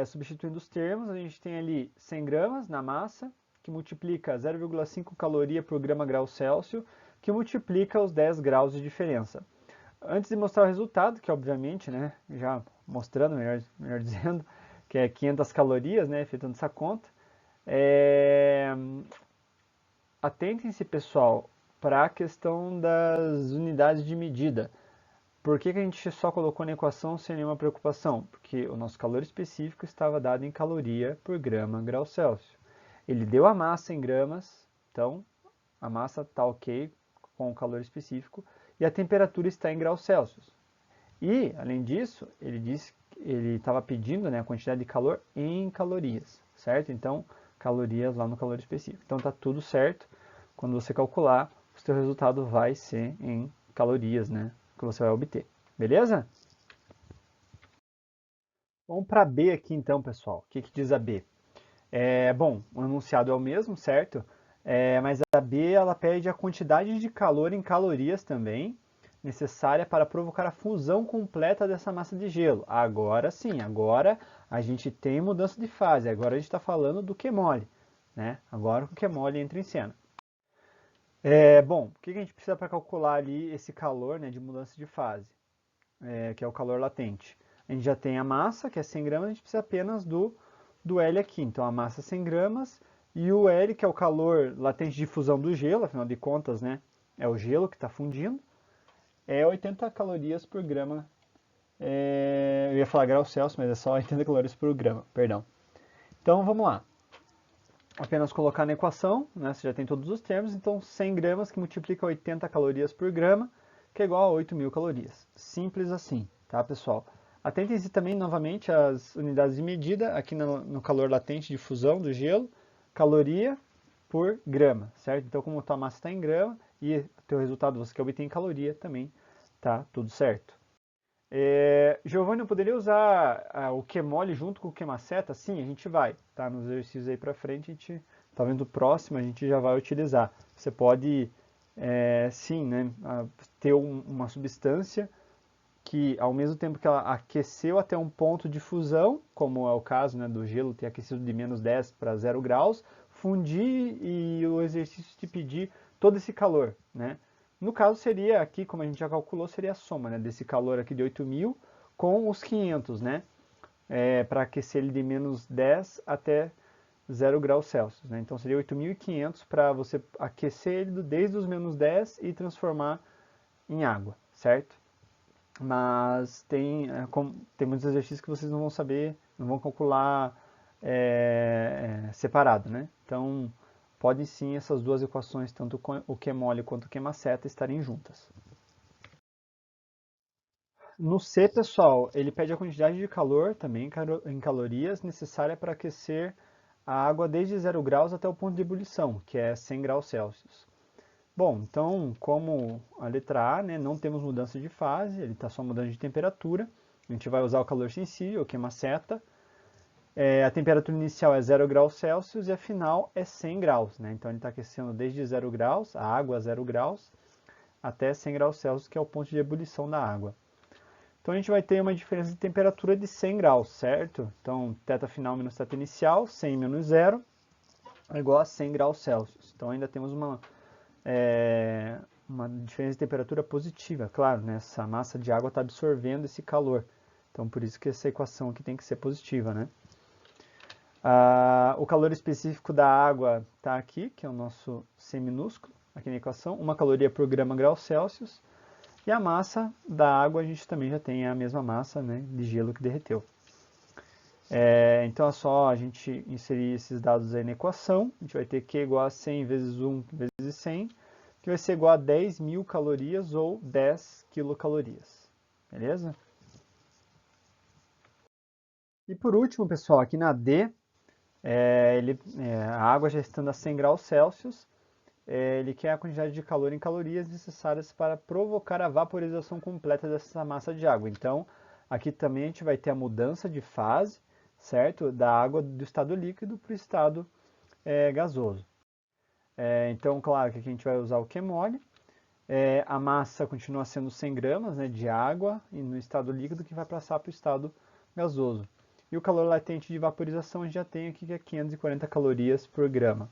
substituindo os termos, a gente tem ali 100 gramas na massa, que multiplica 0,5 caloria por grama grau Celsius, que multiplica os 10 graus de diferença. Antes de mostrar o resultado, que obviamente, né, já mostrando, melhor dizendo, que é 500 calorias, né, efetuando essa conta, atentem-se, pessoal, para a questão das unidades de medida. Por que a gente só colocou na equação sem nenhuma preocupação? Porque o nosso calor específico estava dado em caloria por grama grau Celsius. Ele deu a massa em gramas, então a massa está ok com o calor específico, e a temperatura está em graus Celsius. E, além disso, ele estava pedindo, né, a quantidade de calor em calorias, certo? Então, calorias lá no calor específico. Então, está tudo certo. Quando você calcular, o seu resultado vai ser em calorias, né, que você vai obter. Beleza? Vamos para B aqui então, pessoal. O que diz a B? Bom, o enunciado é o mesmo, certo? Mas a B ela pede a quantidade de calor em calorias também, necessária para provocar a fusão completa dessa massa de gelo. Agora sim, agora a gente tem mudança de fase, agora a gente está falando do QMOL, né? Agora o QMOL entra em cena. Bom, o que a gente precisa para calcular ali esse calor, né, de mudança de fase, que é o calor latente? A gente já tem a massa, que é 100 gramas, a gente precisa apenas do L aqui. Então a massa é 100 gramas e o L, que é o calor latente de fusão do gelo, afinal de contas, né, é o gelo que está fundindo, é 80 calorias por grama. Eu ia falar grau Celsius, mas é só 80 calorias por grama, perdão. Então vamos lá. Apenas colocar na equação, né, você já tem todos os termos, então 100 gramas que multiplica 80 calorias por grama, que é igual a 8.000 calorias. Simples assim, tá, pessoal? Atentem-se também, novamente, às unidades de medida, aqui no calor latente de fusão do gelo, caloria por grama, certo? Então, como a tua massa está em grama e o teu resultado você quer obter em caloria, também tá tudo certo. Giovanni, eu poderia usar o QMOL junto com o QMACETA? Sim, a gente vai, tá? Nos exercícios aí pra frente, a gente, talvez no próximo, a gente já vai utilizar. Você pode, sim, né, ter uma substância que, ao mesmo tempo que ela aqueceu até um ponto de fusão, como é o caso, né, do gelo ter aquecido de menos 10 para 0 graus, fundir e o exercício te pedir todo esse calor, né? No caso seria aqui, como a gente já calculou, seria a soma, né, desse calor aqui de 8.000 com os 500, né? Para aquecer ele de menos 10 até 0 graus Celsius, né? Então seria 8.500 para você aquecer ele desde os menos 10 e transformar em água, certo? Mas tem muitos exercícios que vocês não vão saber, não vão calcular separado, né? Então, podem sim essas duas equações, tanto o QMOL quanto o QMACETA, estarem juntas. No C, pessoal, ele pede a quantidade de calor, também em calorias, necessária para aquecer a água desde 0 graus até o ponto de ebulição, que é 100 graus Celsius. Bom, então, como a letra A, né, não temos mudança de fase, ele está só mudando de temperatura. A gente vai usar o calor sensível, que é uma seta. A temperatura inicial é 0 graus Celsius e a final é 100 graus. Né? Então, ele está aquecendo desde 0 graus, a água a 0 graus, até 100 graus Celsius, que é o ponto de ebulição da água. Então, a gente vai ter uma diferença de temperatura de 100 graus, certo? Então, θ final menos θ inicial, 100 menos 0, é igual a 100 graus Celsius. Então, ainda temos uma diferença de temperatura positiva, claro, né? Essa massa de água está absorvendo esse calor. Então, por isso que essa equação aqui tem que ser positiva, né? O calor específico da água está aqui, que é o nosso C minúsculo, aqui na equação, 1 caloria por grama grau Celsius. E a massa da água, a gente também já tem a mesma massa, né, de gelo que derreteu. Então é só a gente inserir esses dados aí na equação. A gente vai ter Q igual a 100 vezes 1 vezes 100, que vai ser igual a 10.000 calorias ou 10 quilocalorias. Beleza? E por último, pessoal, aqui na D, a água já estando a 100 graus Celsius, ele quer a quantidade de calor em calorias necessárias para provocar a vaporização completa dessa massa de água. Então, aqui também a gente vai ter a mudança de fase, certo? Da água do estado líquido para o estado gasoso. Então, claro que aqui a gente vai usar o QMOL. A massa continua sendo 100 gramas, né, de água e no estado líquido que vai passar para o estado gasoso. E o calor latente de vaporização a gente já tem aqui que é 540 calorias por grama.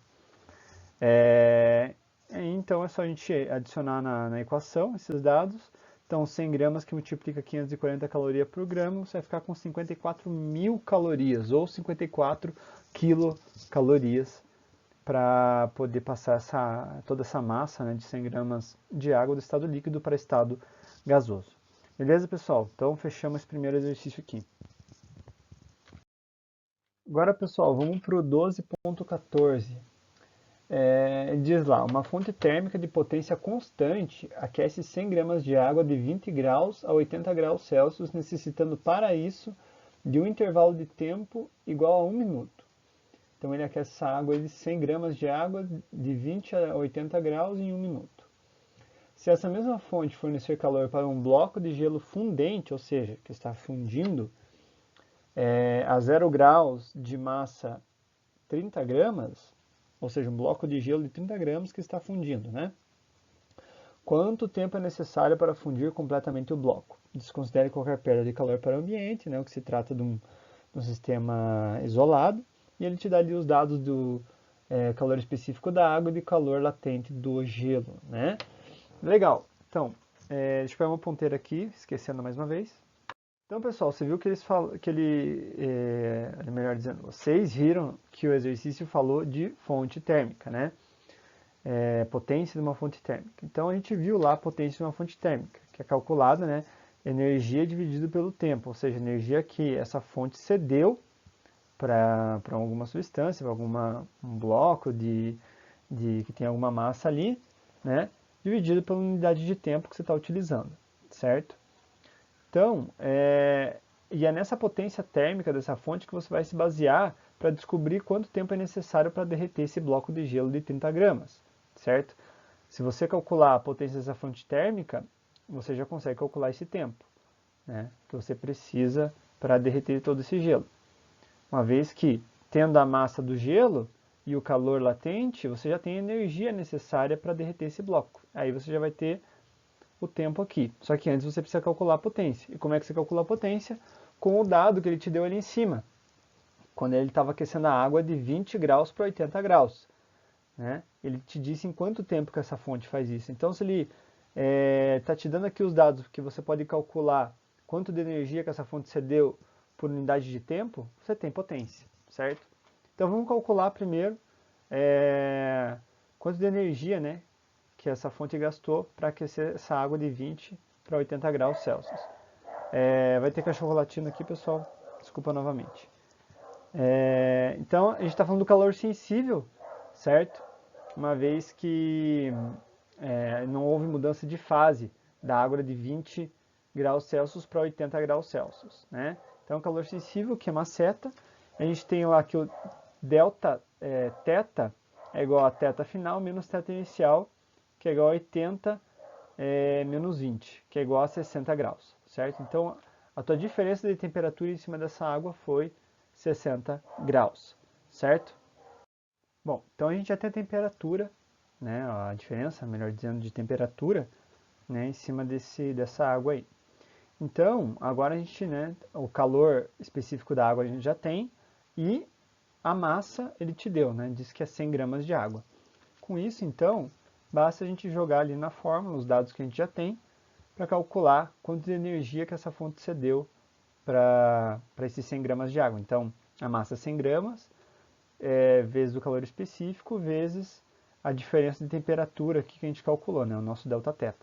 Então é só a gente adicionar na equação esses dados. Então 100 gramas que multiplica 540 calorias por grama, você vai ficar com 54.000 calorias ou 54 quilocalorias para poder passar toda essa massa, né, de 100 gramas de água do estado líquido para estado gasoso. Beleza, pessoal? Então fechamos esse primeiro exercício aqui. Agora, pessoal, vamos para o 12.14. Diz lá, uma fonte térmica de potência constante aquece 100 gramas de água de 20 graus a 80 graus Celsius, necessitando para isso de um intervalo de tempo igual a 1 minuto. Então ele aquece essa água de 100 gramas de água de 20 a 80 graus em 1 minuto. Se essa mesma fonte fornecer calor para um bloco de gelo fundente, ou seja, que está fundindo, a 0 graus de massa 30 gramas, ou seja, um bloco de gelo de 30 gramas que está fundindo, né? Quanto tempo é necessário para fundir completamente o bloco? Desconsidere qualquer perda de calor para o ambiente, né, o que se trata de um sistema isolado, e ele te dá ali os dados do calor específico da água e do calor latente do gelo, né? Legal. Então, deixa eu pegar uma ponteira aqui, esquecendo mais uma vez. Então, pessoal, você viu que eles falam, melhor dizendo, vocês viram que o exercício falou de fonte térmica, né? Potência de uma fonte térmica. Então, a gente viu lá a potência de uma fonte térmica, que é calculada, né? Energia dividido pelo tempo, ou seja, energia que essa fonte cedeu para alguma substância, para um bloco que tem alguma massa ali, né? Dividido pela unidade de tempo que você está utilizando, certo? Então, e é nessa potência térmica dessa fonte que você vai se basear para descobrir quanto tempo é necessário para derreter esse bloco de gelo de 30 gramas, certo? Se você calcular a potência dessa fonte térmica, você já consegue calcular esse tempo, né, que você precisa para derreter todo esse gelo. Uma vez que, tendo a massa do gelo e o calor latente, você já tem a energia necessária para derreter esse bloco. Aí você já vai ter o tempo aqui. Só que antes você precisa calcular a potência. E como é que você calcula a potência? Com o dado que ele te deu ali em cima, quando ele estava aquecendo a água de 20 graus para 80 graus. Né? Ele te disse em quanto tempo que essa fonte faz isso. Então, se ele está te dando aqui os dados que você pode calcular quanto de energia que essa fonte cedeu por unidade de tempo, você tem potência, certo? Então, vamos calcular primeiro quanto de energia, né, que essa fonte gastou para aquecer essa água de 20 para 80 graus Celsius. Vai ter cachorro latindo aqui, pessoal. Desculpa novamente. Então, a gente está falando do calor sensível, certo? Uma vez que não houve mudança de fase da água de 20 graus Celsius para 80 graus Celsius. Né? Então, calor sensível, que é uma seta. A gente tem lá que o delta θ é igual a θ final menos θ inicial, que é igual a 80 menos 20, que é igual a 60 graus, certo? Então, a tua diferença de temperatura em cima dessa água foi 60 graus, certo? Bom, então a gente já tem a temperatura, né, a diferença, melhor dizendo, de temperatura, né, em cima dessa água aí. Então, agora a gente, né, o calor específico da água a gente já tem e a massa ele te deu, né, diz que é 100 gramas de água. Com isso, então, basta a gente jogar ali na fórmula os dados que a gente já tem para calcular quanto de energia que essa fonte cedeu para esses 100 gramas de água. Então, a massa é 100 gramas, vezes o calor específico, vezes a diferença de temperatura aqui que a gente calculou, né, o nosso Δθ,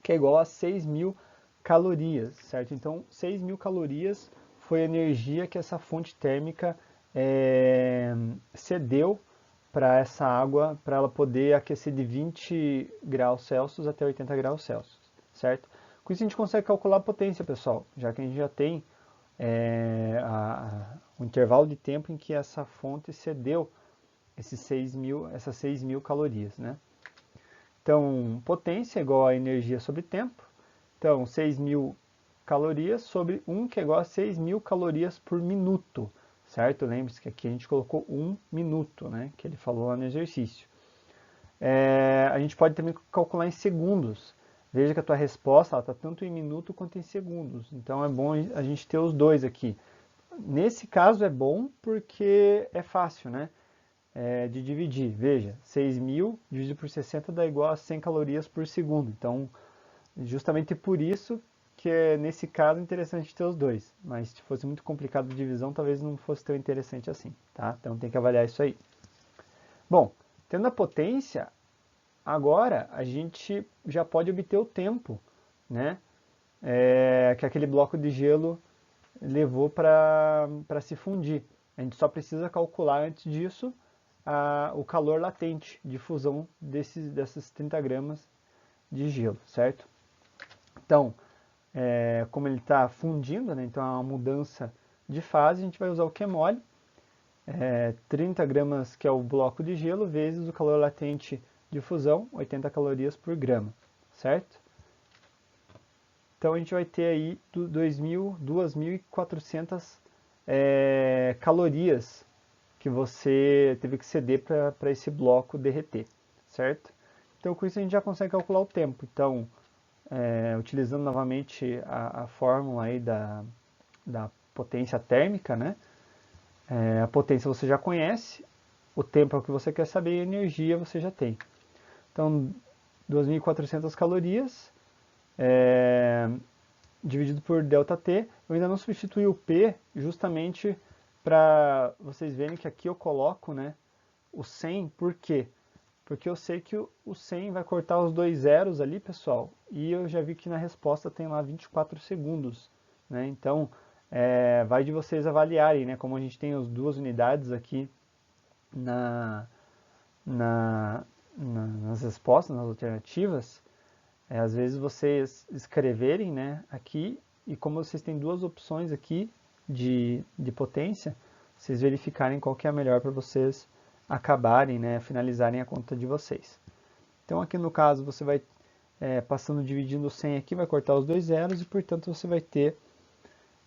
que é igual a 6.000 calorias, certo? Então, 6.000 calorias foi a energia que essa fonte térmica cedeu para essa água, para ela poder aquecer de 20 graus Celsius até 80 graus Celsius, certo? Com isso a gente consegue calcular a potência, pessoal, já que a gente já tem o intervalo de tempo em que essa fonte cedeu essas 6.000 calorias, né? Então, potência é igual a energia sobre tempo. Então, 6.000 calorias sobre 1, que é igual a 6.000 calorias por minuto, certo? Lembre-se que aqui a gente colocou 1 minuto, né? Que ele falou lá no exercício. A gente pode também calcular em segundos. Veja que a tua resposta está tanto em minuto quanto em segundos. Então, é bom a gente ter os dois aqui. Nesse caso é bom porque é fácil, né? De dividir. Veja, 6.000 dividido por 60 dá igual a 100 calorias por segundo. Então, justamente por isso que nesse caso é interessante ter os dois. Mas se fosse muito complicado a divisão, talvez não fosse tão interessante assim, tá? Então tem que avaliar isso aí. Bom, tendo a potência, agora a gente já pode obter o tempo, né? Que aquele bloco de gelo levou para se fundir. A gente só precisa calcular antes disso o calor latente de fusão dessas 30 gramas de gelo, certo? Então, como ele está fundindo, né, então é uma mudança de fase, a gente vai usar o QMOL, 30 gramas que é o bloco de gelo, vezes o calor latente de fusão, 80 calorias por grama, certo? Então a gente vai ter aí 2.400 calorias que você teve que ceder para esse bloco derreter, certo? Então com isso a gente já consegue calcular o tempo. Então, utilizando novamente a fórmula aí da potência térmica, né? A potência você já conhece, o tempo é o que você quer saber e a energia você já tem. Então, 2.400 calorias dividido por ΔT. Eu ainda não substituí o P justamente para vocês verem que aqui eu coloco, né, o 100, por quê? Porque eu sei que o 100 vai cortar os dois zeros ali, pessoal, e eu já vi que na resposta tem lá 24 segundos, né? Então, vai de vocês avaliarem, né? Como a gente tem as duas unidades aqui nas respostas, nas alternativas, às vezes vocês escreverem, né, aqui, e como vocês têm duas opções aqui de potência, vocês verificarem qual que é a melhor para vocês acabarem, né, finalizarem a conta de vocês. Então aqui no caso você vai passando dividindo 100 aqui, vai cortar os dois zeros e portanto você vai ter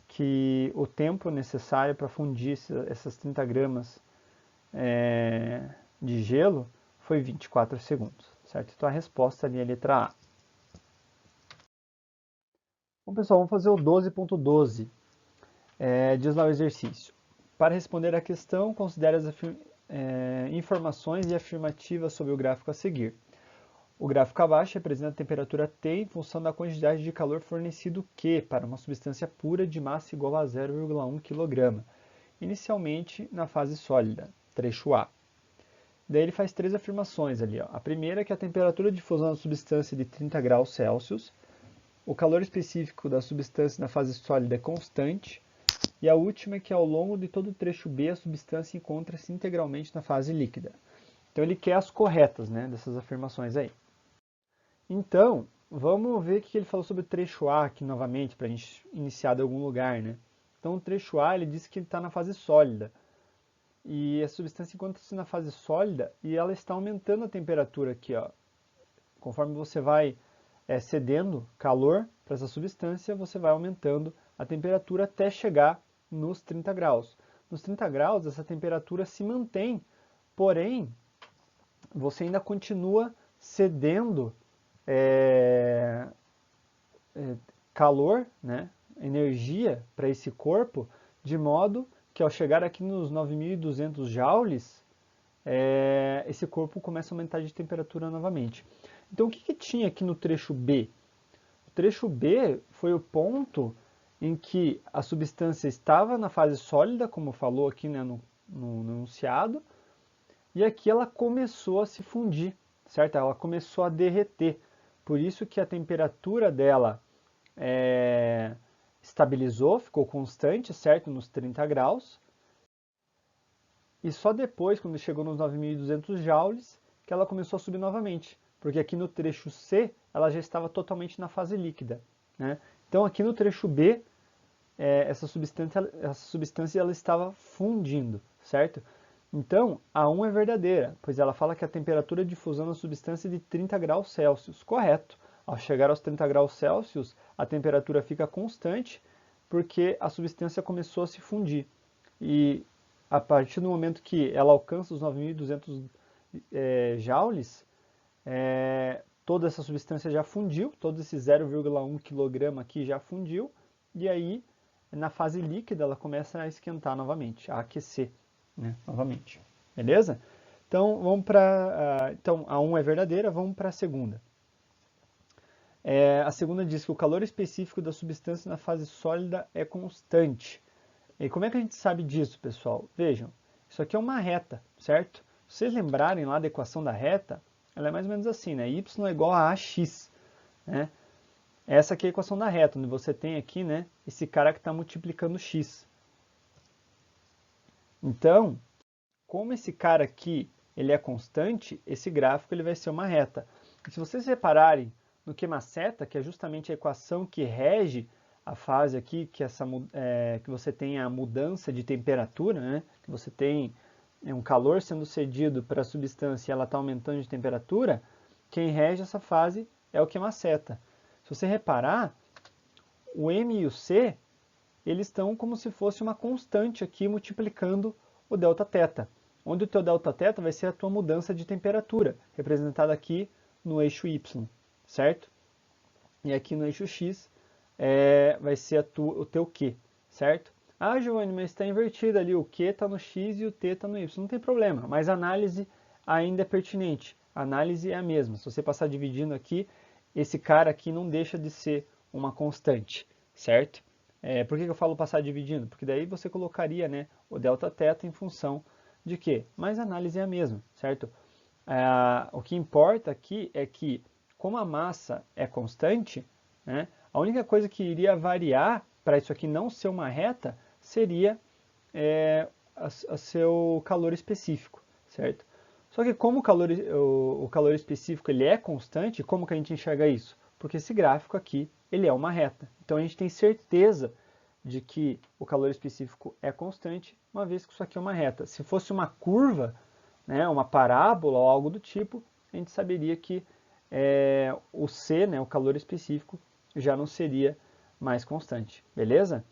que o tempo necessário para fundir essas 30 gramas de gelo foi 24 segundos, certo? Então a resposta ali é a letra A. Bom pessoal, vamos fazer o 12.12. Diz lá o exercício. Para responder à questão, considere as informações e afirmativas sobre o gráfico a seguir. O gráfico abaixo representa a temperatura T em função da quantidade de calor fornecido Q para uma substância pura de massa igual a 0,1 kg, inicialmente na fase sólida, trecho A. Daí ele faz três afirmações ali. Ó. A primeira é que a temperatura de fusão da substância é de 30 graus Celsius, o calor específico da substância na fase sólida é constante, e a última é que ao longo de todo o trecho B a substância encontra-se integralmente na fase líquida. Então ele quer as corretas, né, dessas afirmações aí. Então, vamos ver o que ele falou sobre o trecho A aqui novamente, para a gente iniciar de algum lugar, né? Então, o trecho A, ele diz que ele está na fase sólida. E a substância encontra-se na fase sólida e ela está aumentando a temperatura aqui, ó. Conforme você vai cedendo calor para essa substância, você vai aumentando a temperatura até chegar nos 30 graus. Nos 30 graus, essa temperatura se mantém, porém, você ainda continua cedendo calor, né, energia para esse corpo, de modo que ao chegar aqui nos 9.200 joules, esse corpo começa a aumentar de temperatura novamente. Então o que tinha aqui no trecho B? O trecho B foi o ponto em que a substância estava na fase sólida, como falou aqui, né, no enunciado, e aqui ela começou a se fundir, certo? Ela começou a derreter. Por isso que a temperatura dela estabilizou, ficou constante, certo? Nos 30 graus. E só depois, quando chegou nos 9.200 joules, que ela começou a subir novamente. Porque aqui no trecho C, ela já estava totalmente na fase líquida, né? Então aqui no trecho B, essa substância ela estava fundindo, certo? Então, a 1 é verdadeira, pois ela fala que a temperatura de fusão da substância é de 30 graus Celsius. Correto. Ao chegar aos 30 graus Celsius, a temperatura fica constante, porque a substância começou a se fundir. E a partir do momento que ela alcança os 9.200 joules, toda essa substância já fundiu, todo esse 0,1 kg aqui já fundiu, e aí, na fase líquida, ela começa a esquentar novamente, a aquecer, né, novamente. Beleza? Então, vamos para. Então, a 1 é verdadeira, vamos para a segunda. A segunda diz que o calor específico da substância na fase sólida é constante. E como é que a gente sabe disso, pessoal? Vejam, isso aqui é uma reta, certo? Se vocês lembrarem lá da equação da reta, ela é mais ou menos assim, né? Y é igual a AX, né? Essa aqui é a equação da reta, onde você tem aqui, né, esse cara que está multiplicando x. Então, como esse cara aqui ele é constante, esse gráfico ele vai ser uma reta. E se vocês repararem no QMACETA, que é justamente a equação que rege a fase aqui, que você tem a mudança de temperatura, né? Que você tem um calor sendo cedido para a substância e ela está aumentando de temperatura, quem rege essa fase é o QMACETA. Se você reparar, o M e o C, eles estão como se fosse uma constante aqui multiplicando o Δθ, onde o teu Δθ vai ser a tua mudança de temperatura, representada aqui no eixo Y, certo? E aqui no eixo X vai ser o teu Q, certo? Ah, Giovanni, mas está invertido ali, o Q está no X e o T está no Y. Não tem problema, mas a análise ainda é pertinente. A análise é a mesma. Se você passar dividindo aqui, esse cara aqui não deixa de ser uma constante, certo? Por que eu falo passar dividindo? Porque daí você colocaria, né, o Δθ em função de quê? Mas a análise é a mesma, certo? O que importa aqui é que, como a massa é constante, né, a única coisa que iria variar para isso aqui não ser uma reta seria a seu calor específico, certo? Só que como o calor específico ele é constante, como que a gente enxerga isso? porque esse gráfico aqui ele é uma reta. Então a gente tem certeza de que o calor específico é constante, uma vez que isso aqui é uma reta. Se fosse uma curva, né, uma parábola ou algo do tipo, a gente saberia que o C, né, o calor específico, já não seria mais constante, beleza?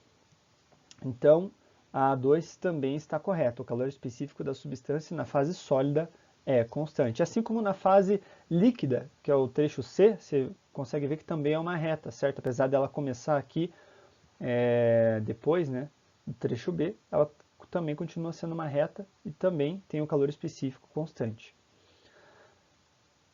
Então, a A2 também está correta. O calor específico da substância na fase sólida é constante. Assim como na fase líquida, que é o trecho C, você consegue ver que também é uma reta, certo? Apesar dela começar aqui depois, né, do trecho B, ela também continua sendo uma reta e também tem o calor específico constante.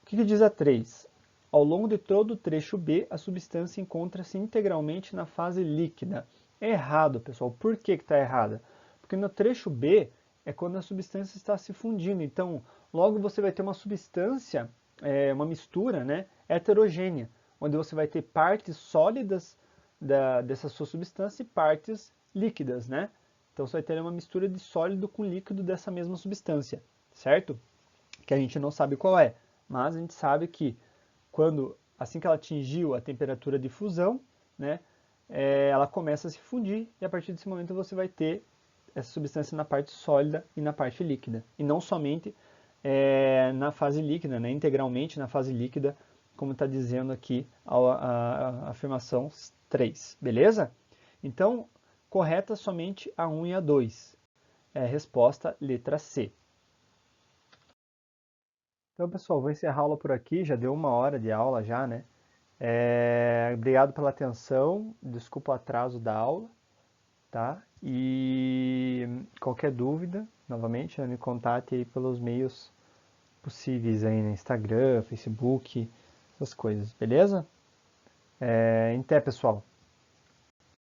O que diz a 3? Ao longo de todo o trecho B, a substância encontra-se integralmente na fase líquida. É errado, pessoal. Por que está errada? Porque no trecho B é quando a substância está se fundindo. Então, logo você vai ter uma substância, uma mistura, né, heterogênea, onde você vai ter partes sólidas dessa sua substância e partes líquidas, né? Então, você vai ter uma mistura de sólido com líquido dessa mesma substância, certo? Que a gente não sabe qual é, mas a gente sabe que assim que ela atingiu a temperatura de fusão, né, ela começa a se fundir e a partir desse momento você vai ter essa substância na parte sólida e na parte líquida. E não somente na fase líquida, né, integralmente na fase líquida, como está dizendo aqui a afirmação 3, beleza? Então, correta somente a 1 e a 2. Resposta letra C. Então, pessoal, vou encerrar a aula por aqui. Já deu 1 hora de aula já, né? Obrigado pela atenção. Desculpa o atraso da aula, tá? E qualquer dúvida, novamente, me contate aí pelos meios possíveis aí, no Instagram, Facebook, essas coisas, beleza? Até, pessoal.